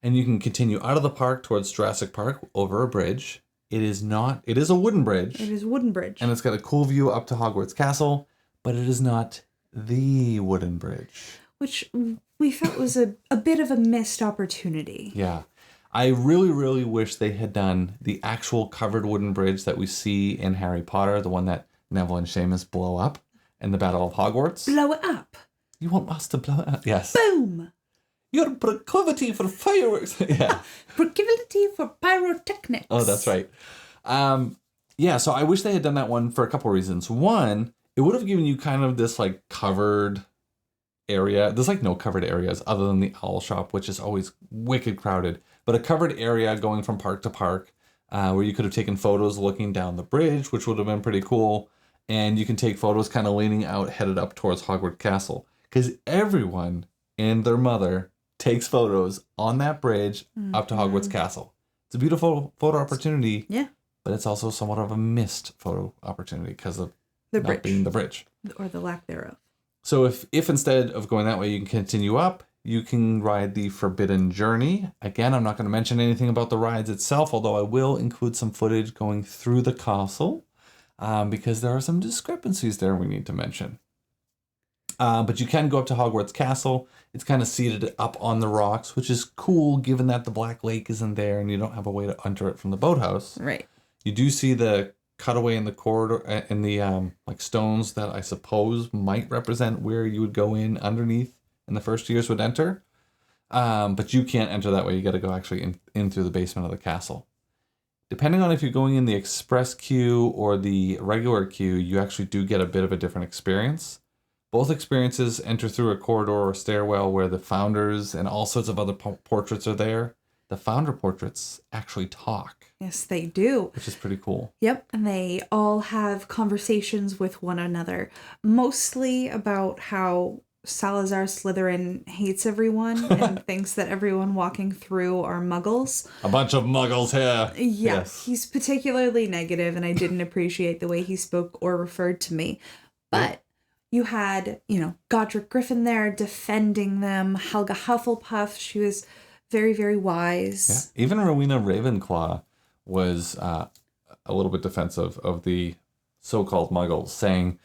And you can continue out of the park towards Jurassic Park over a bridge. It is a wooden bridge. It is a wooden bridge. And it's got a cool view up to Hogwarts Castle, but it is not the wooden bridge. Which we felt was a bit of a missed opportunity. Yeah. I really, really wish they had done the actual covered wooden bridge that we see in Harry Potter, the one that Neville and Seamus blow up in the Battle of Hogwarts. Blow it up. You want us to blow it up? Yes. Boom. Your proclivity for fireworks. Yeah. Proclivity for pyrotechnics. Oh, that's right. Yeah, so I wish they had done that one for a couple reasons. One, it would have given you kind of this like covered area. There's like no covered areas other than the owl shop, which is always wicked crowded. But a covered area going from park to park where you could have taken photos looking down the bridge, which would have been pretty cool. And you can take photos kind of leaning out, headed up towards Hogwarts Castle. Because everyone and their mother takes photos on that bridge up to Hogwarts Castle. It's a beautiful photo opportunity. Yeah. But it's also somewhat of a missed photo opportunity because of the not bridge. being the bridge. Or the lack thereof. So if instead of going that way, you can continue up, you can ride the Forbidden Journey. Again, I'm not going to mention anything about the rides itself, although I will include some footage going through the castle because there are some discrepancies there we need to mention. But you can go up to Hogwarts Castle. It's kind of seated up on the rocks, which is cool given that the Black Lake isn't there and you don't have a way to enter it from the boathouse. Right. You do see the cutaway in the corridor in the like stones that I suppose might represent where you would go in underneath and the first years would enter. But you can't enter that way. You got to go actually in through the basement of the castle. Depending on if you're going in the express queue or the regular queue, you actually do get a bit of a different experience. Both experiences enter through a corridor or stairwell where the founders and all sorts of other portraits are there. The founder portraits actually talk. Yes, they do. Which is pretty cool. Yep, and they all have conversations with one another, mostly about how Salazar Slytherin hates everyone and thinks that everyone walking through are muggles. A bunch of muggles here. Yeah, yes. He's particularly negative, and I didn't appreciate the way he spoke or referred to me. But you had, Godric Griffin there defending them, Helga Hufflepuff, she was very, very wise. Yeah. Even Rowena Ravenclaw was a little bit defensive of the so-called muggles, saying,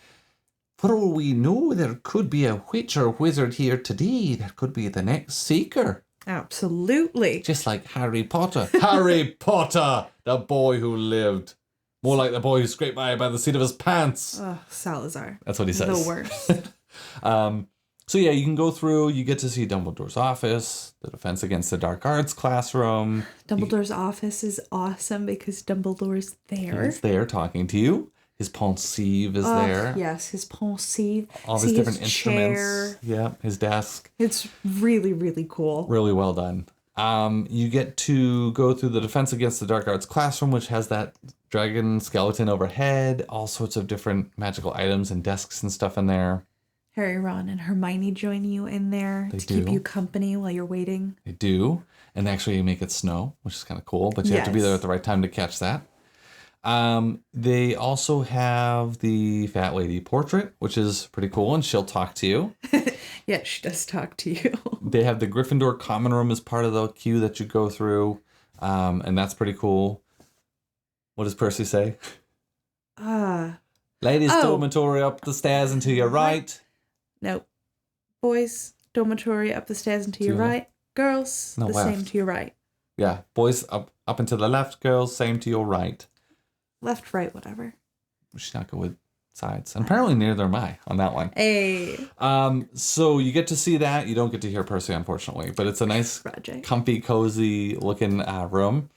for all we know, there could be a witch or wizard here today. There could be the next Seeker. Absolutely. Just like Harry Potter. Harry Potter! The boy who lived. More like the boy who scraped by the seat of his pants. Oh, Salazar. That's what he says. The worst. So yeah, you can go through, you get to see Dumbledore's office, the Defense Against the Dark Arts classroom. Dumbledore's office is awesome because Dumbledore's there. He's there talking to you. His pensieve is there. Yes, his pensieve. All these different instruments. Yeah, his desk. It's really, really cool. Really well done. You get to go through the Defense Against the Dark Arts classroom, which has that dragon skeleton overhead, all sorts of different magical items and desks and stuff in there. Harry, Ron, and Hermione join you in there to keep you company while you're waiting. They do. And actually make it snow, which is kind of cool. But you have to be there at the right time to catch that. They also have the fat lady portrait, which is pretty cool, and she'll talk to you. Yeah, she does talk to you. They have the Gryffindor common room as part of the queue that you go through, and that's pretty cool. What does Percy say? Ladies' dormitory up the stairs and to your right. Nope. Boys' dormitory up the stairs and to your right. Girls, the left. same to your right. Yeah, boys up and to the left, girls same to your right. Left, right, whatever. We should not go with sides. And apparently neither am I on that one. Hey. So you get to see that. You don't get to hear Percy, unfortunately, but it's a nice, comfy, cozy looking room.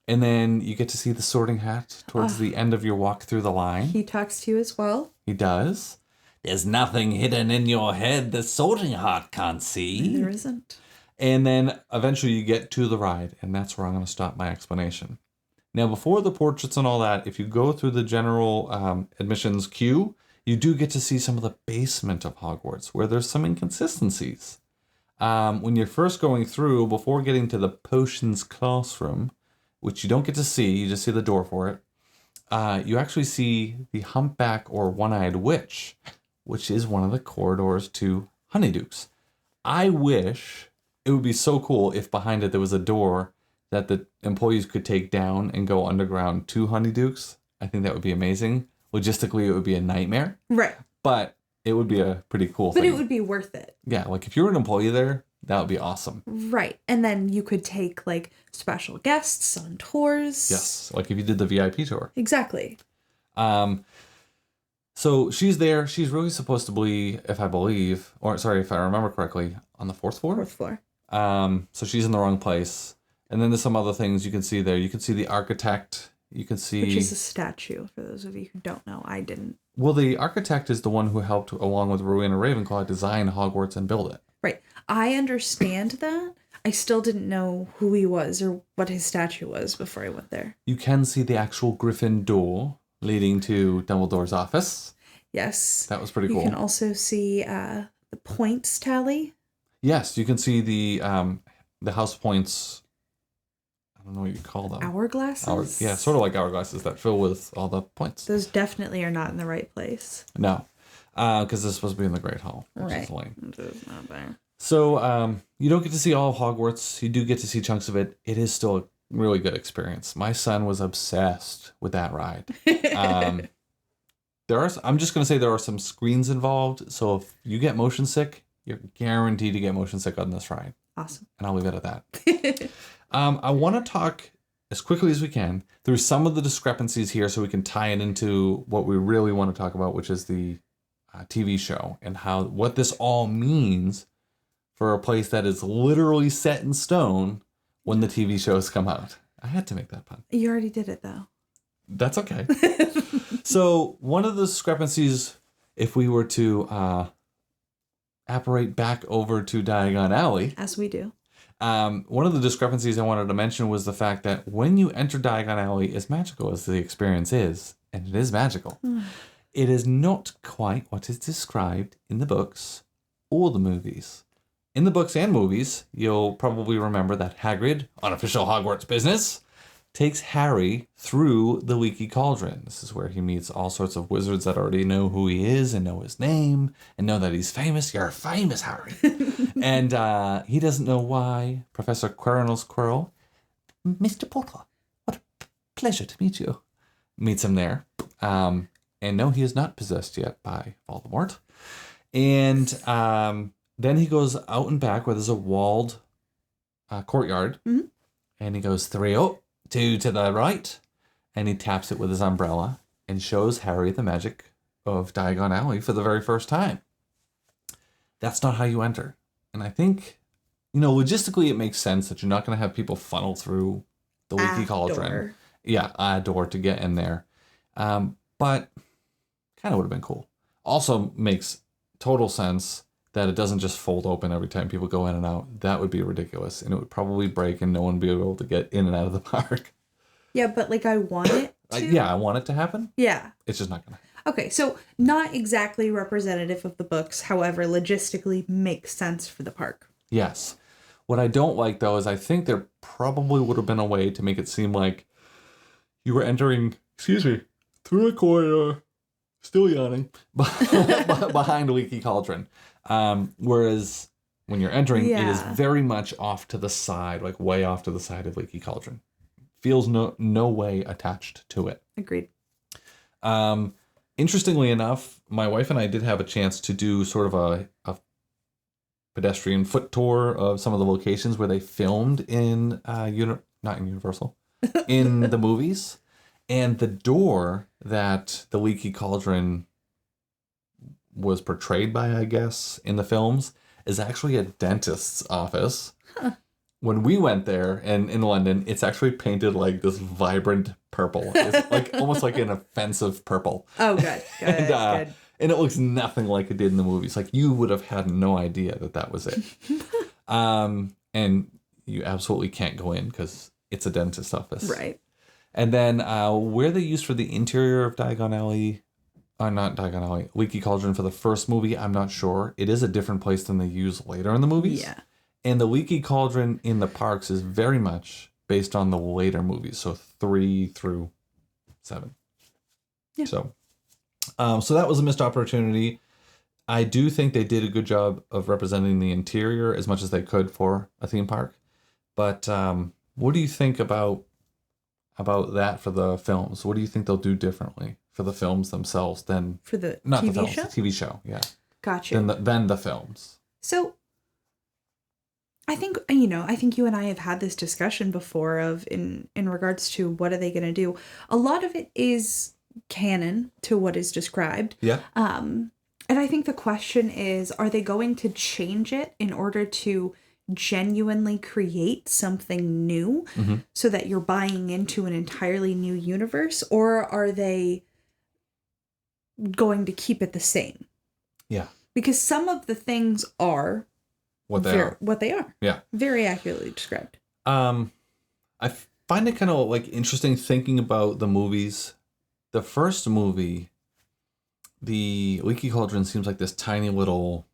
And then you get to see the Sorting Hat towards the end of your walk through the line. He talks to you as well. He does. There's nothing hidden in your head the Sorting Hat can't see. There isn't. And then eventually you get to the ride, and that's where I'm going to stop my explanation. Now, before the portraits and all that, if you go through the general admissions queue, you do get to see some of the basement of Hogwarts, where there's some inconsistencies. When you're first going through, before getting to the potions classroom, which you don't get to see, you just see the door for it, you actually see the humpback or one-eyed witch, which is one of the corridors to Honeydukes. I wish it would be so cool if behind it there was a door that the employees could take down and go underground to Honeydukes. I think that would be amazing. Logistically, it would be a nightmare. Right. But it would be a pretty cool thing. But it would be worth it. Yeah, like if you were an employee there, that would be awesome. Right. And then you could take like special guests on tours. Yes, like if you did the VIP tour. Exactly. So she's there. She's really supposed to be, if I remember correctly, on the fourth floor? Fourth floor. So she's in the wrong place. And then there's some other things you can see there. You can see the architect. You can see... Which is a statue, for those of you who don't know. I didn't. Well, the architect is the one who helped, along with Rowena Ravenclaw, design Hogwarts and build it. Right. I understand that. I still didn't know who he was or what his statue was before I went there. You can see the actual Griffin door leading to Dumbledore's office. Yes. That was pretty cool. You can also see the points tally. Yes, you can see the house points. I don't know what you call them. Hourglasses? Yeah, sort of like hourglasses that fill with all the points. Those definitely are not in the right place. No, because this is supposed to be in the Great Hall, which right. is lame. It's not there. So you don't get to see all of Hogwarts. You do get to see chunks of it. It is still a really good experience. My son was obsessed with that ride. I'm just going to say there are some screens involved. So if you get motion sick, you're guaranteed to get motion sick on this ride. Awesome. And I'll leave it at that. I want to talk as quickly as we can through some of the discrepancies here so we can tie it into what we really want to talk about, which is the TV show and what this all means for a place that is literally set in stone when the TV shows come out. I had to make that pun. You already did it, though. That's okay. So one of the discrepancies, if we were to apparate back over to Diagon Alley. As we do. One of the discrepancies I wanted to mention was the fact that when you enter Diagon Alley, as magical as the experience is, and it is magical, it is not quite what is described in the books or the movies. In the books and movies, you'll probably remember that Hagrid, unofficial Hogwarts business, takes Harry through the Leaky Cauldron. This is where he meets all sorts of wizards that already know who he is and know his name and know that he's famous. You're famous, Harry. And he doesn't know why. Professor Quirrell's Quirrell, Mr. Potter, what a pleasure to meet you, meets him there. And no, he is not possessed yet by Voldemort. And then he goes out and back where there's a walled courtyard. Mm-hmm. And he goes 3 up. 2 to the right, and he taps it with his umbrella and shows Harry the magic of Diagon Alley for the very first time. That's not how you enter. And I think, logistically it makes sense that you're not going to have people funnel through the Leaky Cauldron. Door. Yeah, a door to get in there. But kind of would have been cool. Also makes total sense that it doesn't just fold open every time people go in and out. That would be ridiculous. And it would probably break and no one would be able to get in and out of the park. Yeah, but I want it to. I want it to happen. Yeah. It's just not going to happen. Okay, so not exactly representative of the books. However, logistically makes sense for the park. Yes. What I don't like, though, is I think there probably would have been a way to make it seem like you were entering excuse me, through the corridor, still yawning, behind Leaky Cauldron. Whereas when you're entering, it is very much off to the side, like way off to the side of Leaky Cauldron. Feels no way attached to it. Agreed. Interestingly enough, my wife and I did have a chance to do sort of a pedestrian foot tour of some of the locations where they filmed in not in Universal, in the movies. And the door that the Leaky Cauldron was portrayed by, I guess, in the films is actually a dentist's office. Huh. When we went there and in London, it's actually painted like this vibrant purple. It's like almost like an offensive purple. Oh, good. Good. And it looks nothing like it did in the movies. Like you would have had no idea that was it. And you absolutely can't go in because it's a dentist's office. Right. And then where they used for the interior of Diagon Alley, not Diagon Alley, Leaky Cauldron for the first movie, I'm not sure. It is a different place than they use later in the movies. Yeah. And the Leaky Cauldron in the parks is very much based on the later movies, so 3 through 7. Yeah. So that was a missed opportunity. I do think they did a good job of representing the interior as much as they could for a theme park. But what do you think about that for the films? What do you think they'll do differently for the films themselves than for the not TV the films, show? the TV show, yeah. Gotcha. Than the films. So I think you and I have had this discussion before of in regards to what are they going to do. A lot of it is canon to what is described. Yeah. And I think the question is, are they going to change it in order to genuinely create something new so that you're buying into an entirely new universe, or are they going to keep it the same? Yeah. Because some of the things are what they are. Yeah. Very accurately described. I find it kind of like interesting thinking about the movies. The first movie, the Leaky Cauldron seems like this tiny little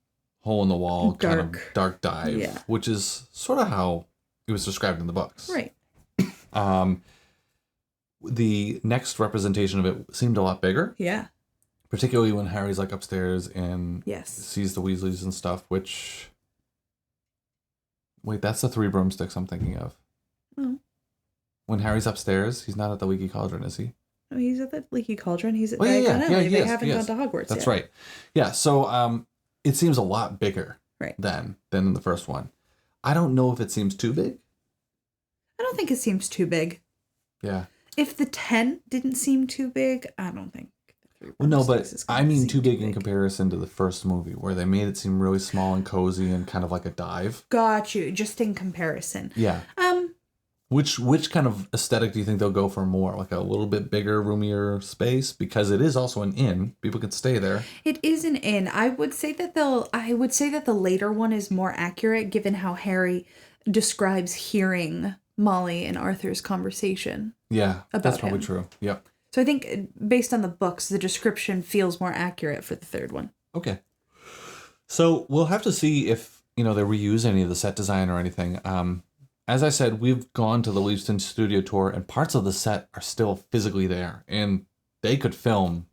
hole in the wall, kind of dark dive, which is sort of how it was described in the books. Right. The next representation of it seemed a lot bigger. Yeah. Particularly when Harry's like upstairs and yes. sees the Weasleys and stuff, which... Wait, that's the 3 broomsticks I'm thinking of. Oh. When Harry's upstairs, he's not at the Leaky Cauldron, is he? Oh, he's at the Leaky Cauldron. He's at Diagon Alley. They haven't gone to Hogwarts That's yet. right. Yeah, so it seems a lot bigger right. than in the first one. I don't know if it seems too big. I don't think it seems too big. Yeah. If the tent didn't seem too big, I don't think. Well, no, but I mean too big in comparison to the first movie, where they made it seem really small and cozy and kind of like a dive. Got you. Just in comparison. Yeah. Which kind of aesthetic do you think they'll go for more? Like a little bit bigger, roomier space? Because it is also an inn. People can stay there. It is an inn. I would say that the later one is more accurate, given how Harry describes hearing Molly and Arthur's conversation. Yeah, that's probably true. Yep. So I think based on the books, the description feels more accurate for the third one. Okay. So we'll have to see if, they reuse any of the set design or anything. As I said, we've gone to the Leavesden studio tour and parts of the set are still physically there. And they could film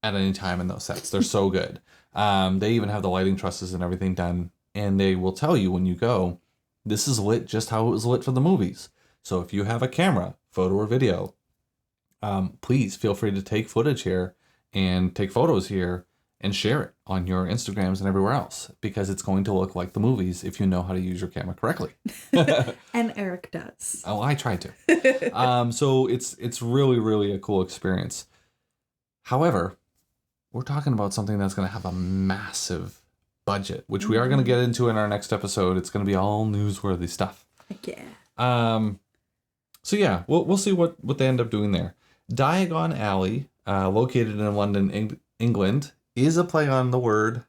at any time in those sets. They're so good. They even have the lighting trusses and everything done. And they will tell you when you go, this is lit just how it was lit for the movies. So if you have a camera, photo or video, please feel free to take footage here and take photos here and share it on your Instagrams and everywhere else, because it's going to look like the movies if you know how to use your camera correctly. And Eric does. Oh, I tried to. So it's really, really a cool experience. However, we're talking about something that's going to have a massive budget, which we are going to get into in our next episode. It's going to be all newsworthy stuff. Heck yeah. So yeah, we'll see what they end up doing there. Diagon Alley, located in London, England, is a play on the word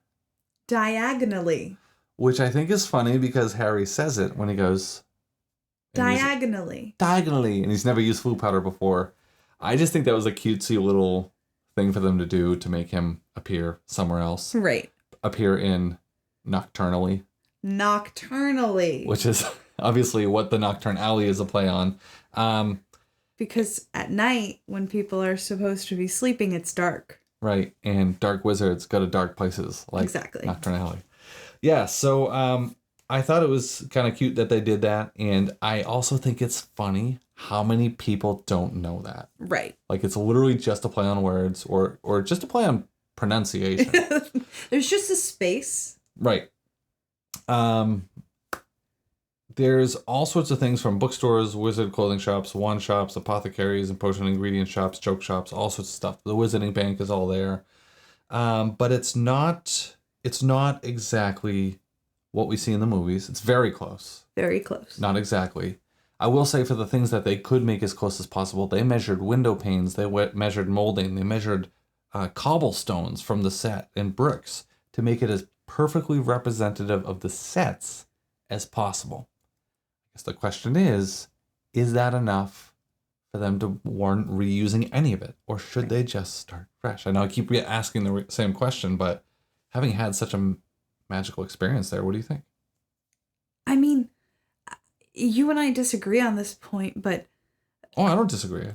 diagonally, which I think is funny because Harry says it when he goes diagonally, and he's never used flu powder before. I just think that was a cutesy little thing for them to do to make him appear somewhere else. Right. Appear in Nocturnally, which is obviously what the Nocturne Alley is a play on. Because at night, when people are supposed to be sleeping, it's dark. Right. And dark wizards go to dark places like Exactly. Nocturne Alley. Yeah. So I thought it was kind of cute that they did that. And I also think it's funny how many people don't know that. Right. Like it's literally just a play on words or just a play on pronunciation. There's just a space. Right. There's all sorts of things from bookstores, wizard clothing shops, wand shops, apothecaries, and potion ingredient shops, joke shops, all sorts of stuff. The Wizarding Bank is all there. But it's not exactly what we see in the movies. It's very close. Very close. Not exactly. I will say for the things that they could make as close as possible, they measured window panes, they measured molding, they measured cobblestones from the set and bricks to make it as perfectly representative of the sets as possible. I guess the question is that enough for them to warrant reusing any of it? Or should they just start fresh? I know I keep asking the same question, but having had such a magical experience there, what do you think? I mean, you and I disagree on this point, but... Oh, I don't disagree.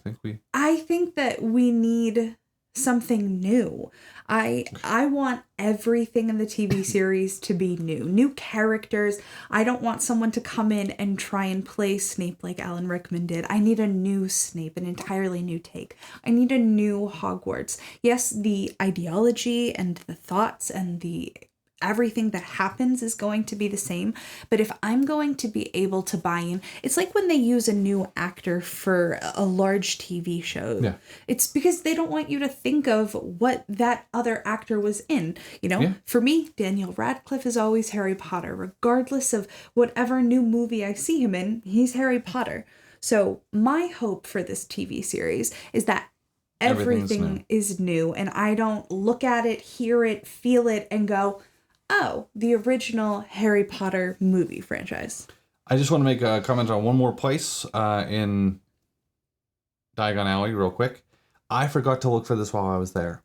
I think that we need something new. I want everything in the TV series to be new characters. I don't want someone to come in and try and play Snape like Alan Rickman did. I need a new Snape, an entirely new take. I need a new Hogwarts. Yes, the ideology and the thoughts and the everything that happens is going to be the same, but if I'm going to be able to buy in, it's like when they use a new actor for a large TV show. Yeah. It's because they don't want you to think of what that other actor was in. For me, Daniel Radcliffe is always Harry Potter. Regardless of whatever new movie I see him in, he's Harry Potter. So my hope for this TV series is that everything is new, and I don't look at it, hear it, feel it, and go, oh, the original Harry Potter movie franchise. I just want to make a comment on one more place in Diagon Alley real quick. I forgot to look for this while I was there.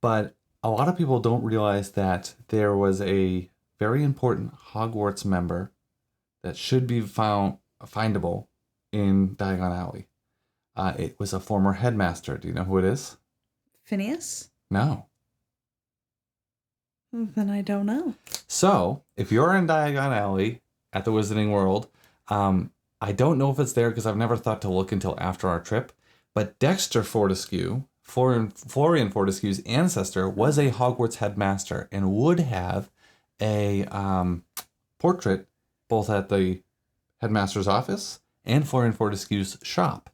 But a lot of people don't realize that there was a very important Hogwarts member that should be findable in Diagon Alley. It was a former headmaster. Do you know who it is? Phineas? No. Then I don't know. So, if you're in Diagon Alley at the Wizarding World, I don't know if it's there because I've never thought to look until after our trip, but Dexter Fortescue, Florian Fortescue's ancestor, was a Hogwarts headmaster and would have a portrait both at the headmaster's office and Florian Fortescue's shop.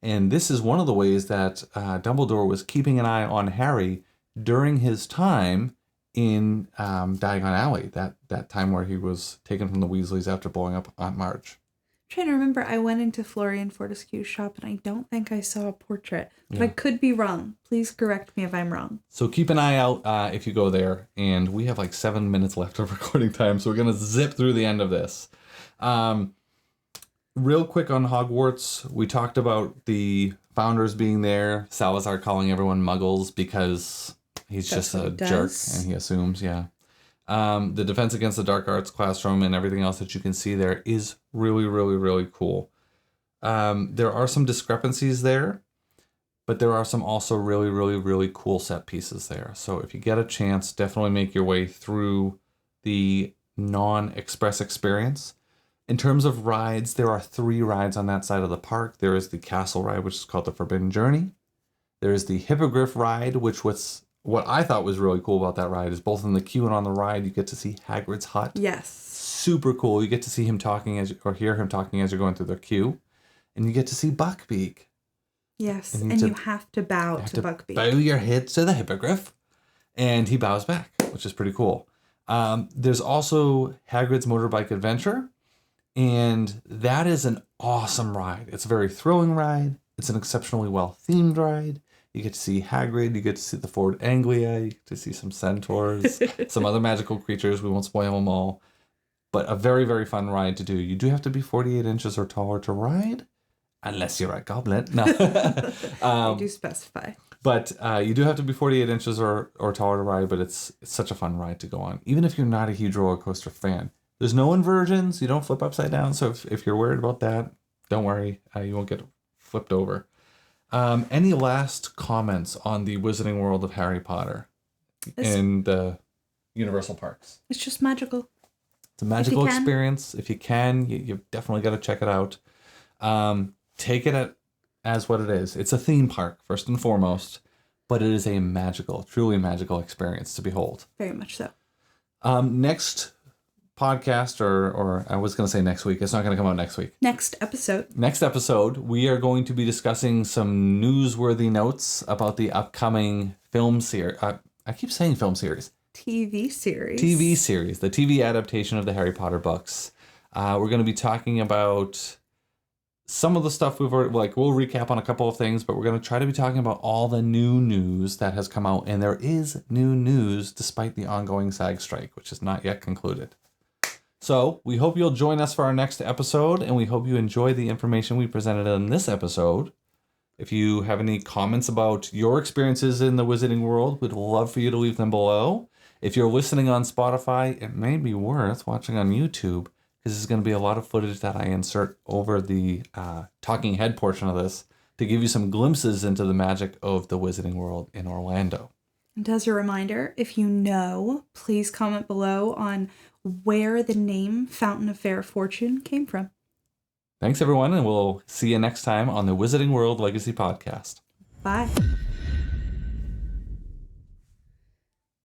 And this is one of the ways that Dumbledore was keeping an eye on Harry during his time in Diagon Alley, that time where he was taken from the Weasleys after blowing up Aunt Marge. I'm trying to remember, I went into Florian Fortescue's shop and I don't think I saw a portrait, but I could be wrong. Please correct me if I'm wrong. So keep an eye out if you go there, and we have like 7 minutes left of recording time, so we're going to zip through the end of this. Real quick on Hogwarts, we talked about the founders being there, Salazar calling everyone muggles because he's just a jerk, and he assumes, the Defense Against the Dark Arts classroom and everything else that you can see there is really, really, really cool. There are some discrepancies there, but there are some also really, really, really cool set pieces there. So if you get a chance, definitely make your way through the non-express experience. In terms of rides, there are 3 rides on that side of the park. There is the castle ride, which is called the Forbidden Journey. There is the Hippogriff ride, which was... What I thought was really cool about that ride is both in the queue and on the ride, you get to see Hagrid's hut. Yes. Super cool. You get to see him talking or hear him talking as you're going through the queue. And you get to see Buckbeak. Yes, and you have to bow to Buckbeak. Bow your head to the Hippogriff. And he bows back, which is pretty cool. There's also Hagrid's Motorbike Adventure. And that is an awesome ride. It's a very thrilling ride. It's an exceptionally well-themed ride. You get to see Hagrid, you get to see the Ford Anglia, you get to see some centaurs, some other magical creatures. We won't spoil them all. But a very, very fun ride to do. You do have to be 48 inches or taller to ride, unless you're a goblet. No. I do specify. But you do have to be 48 inches or taller to ride, but it's such a fun ride to go on. Even if you're not a huge roller coaster fan. There's no inversions. You don't flip upside down. So if you're worried about that, don't worry. You won't get flipped over. Any last comments on the Wizarding World of Harry Potter in the Universal Parks? It's just magical. It's a magical experience. If you can, you've definitely got to check it out. Take it as what it is. It's a theme park, first and foremost, but it is a magical, truly magical experience to behold. Very much so. Next podcast, or I was going to say next week. It's not going to come out next week. Next episode, we are going to be discussing some newsworthy notes about the upcoming film series. I keep saying film series. TV series, the TV adaptation of the Harry Potter books. We're going to be talking about some of the stuff we've already, we'll recap on a couple of things, but we're going to try to be talking about all the new news that has come out. And there is new news despite the ongoing SAG strike, which is not yet concluded. So we hope you'll join us for our next episode, and we hope you enjoy the information we presented in this episode. If you have any comments about your experiences in the Wizarding World, we'd love for you to leave them below. If you're listening on Spotify, it may be worth watching on YouTube, because there's going to be a lot of footage that I insert over the talking head portion of this to give you some glimpses into the magic of the Wizarding World in Orlando. And as a reminder, if you know, please comment below on where the name Fountain of Fair Fortune came from. Thanks, everyone, and we'll see you next time on the Wizarding World Legacy Podcast. Bye.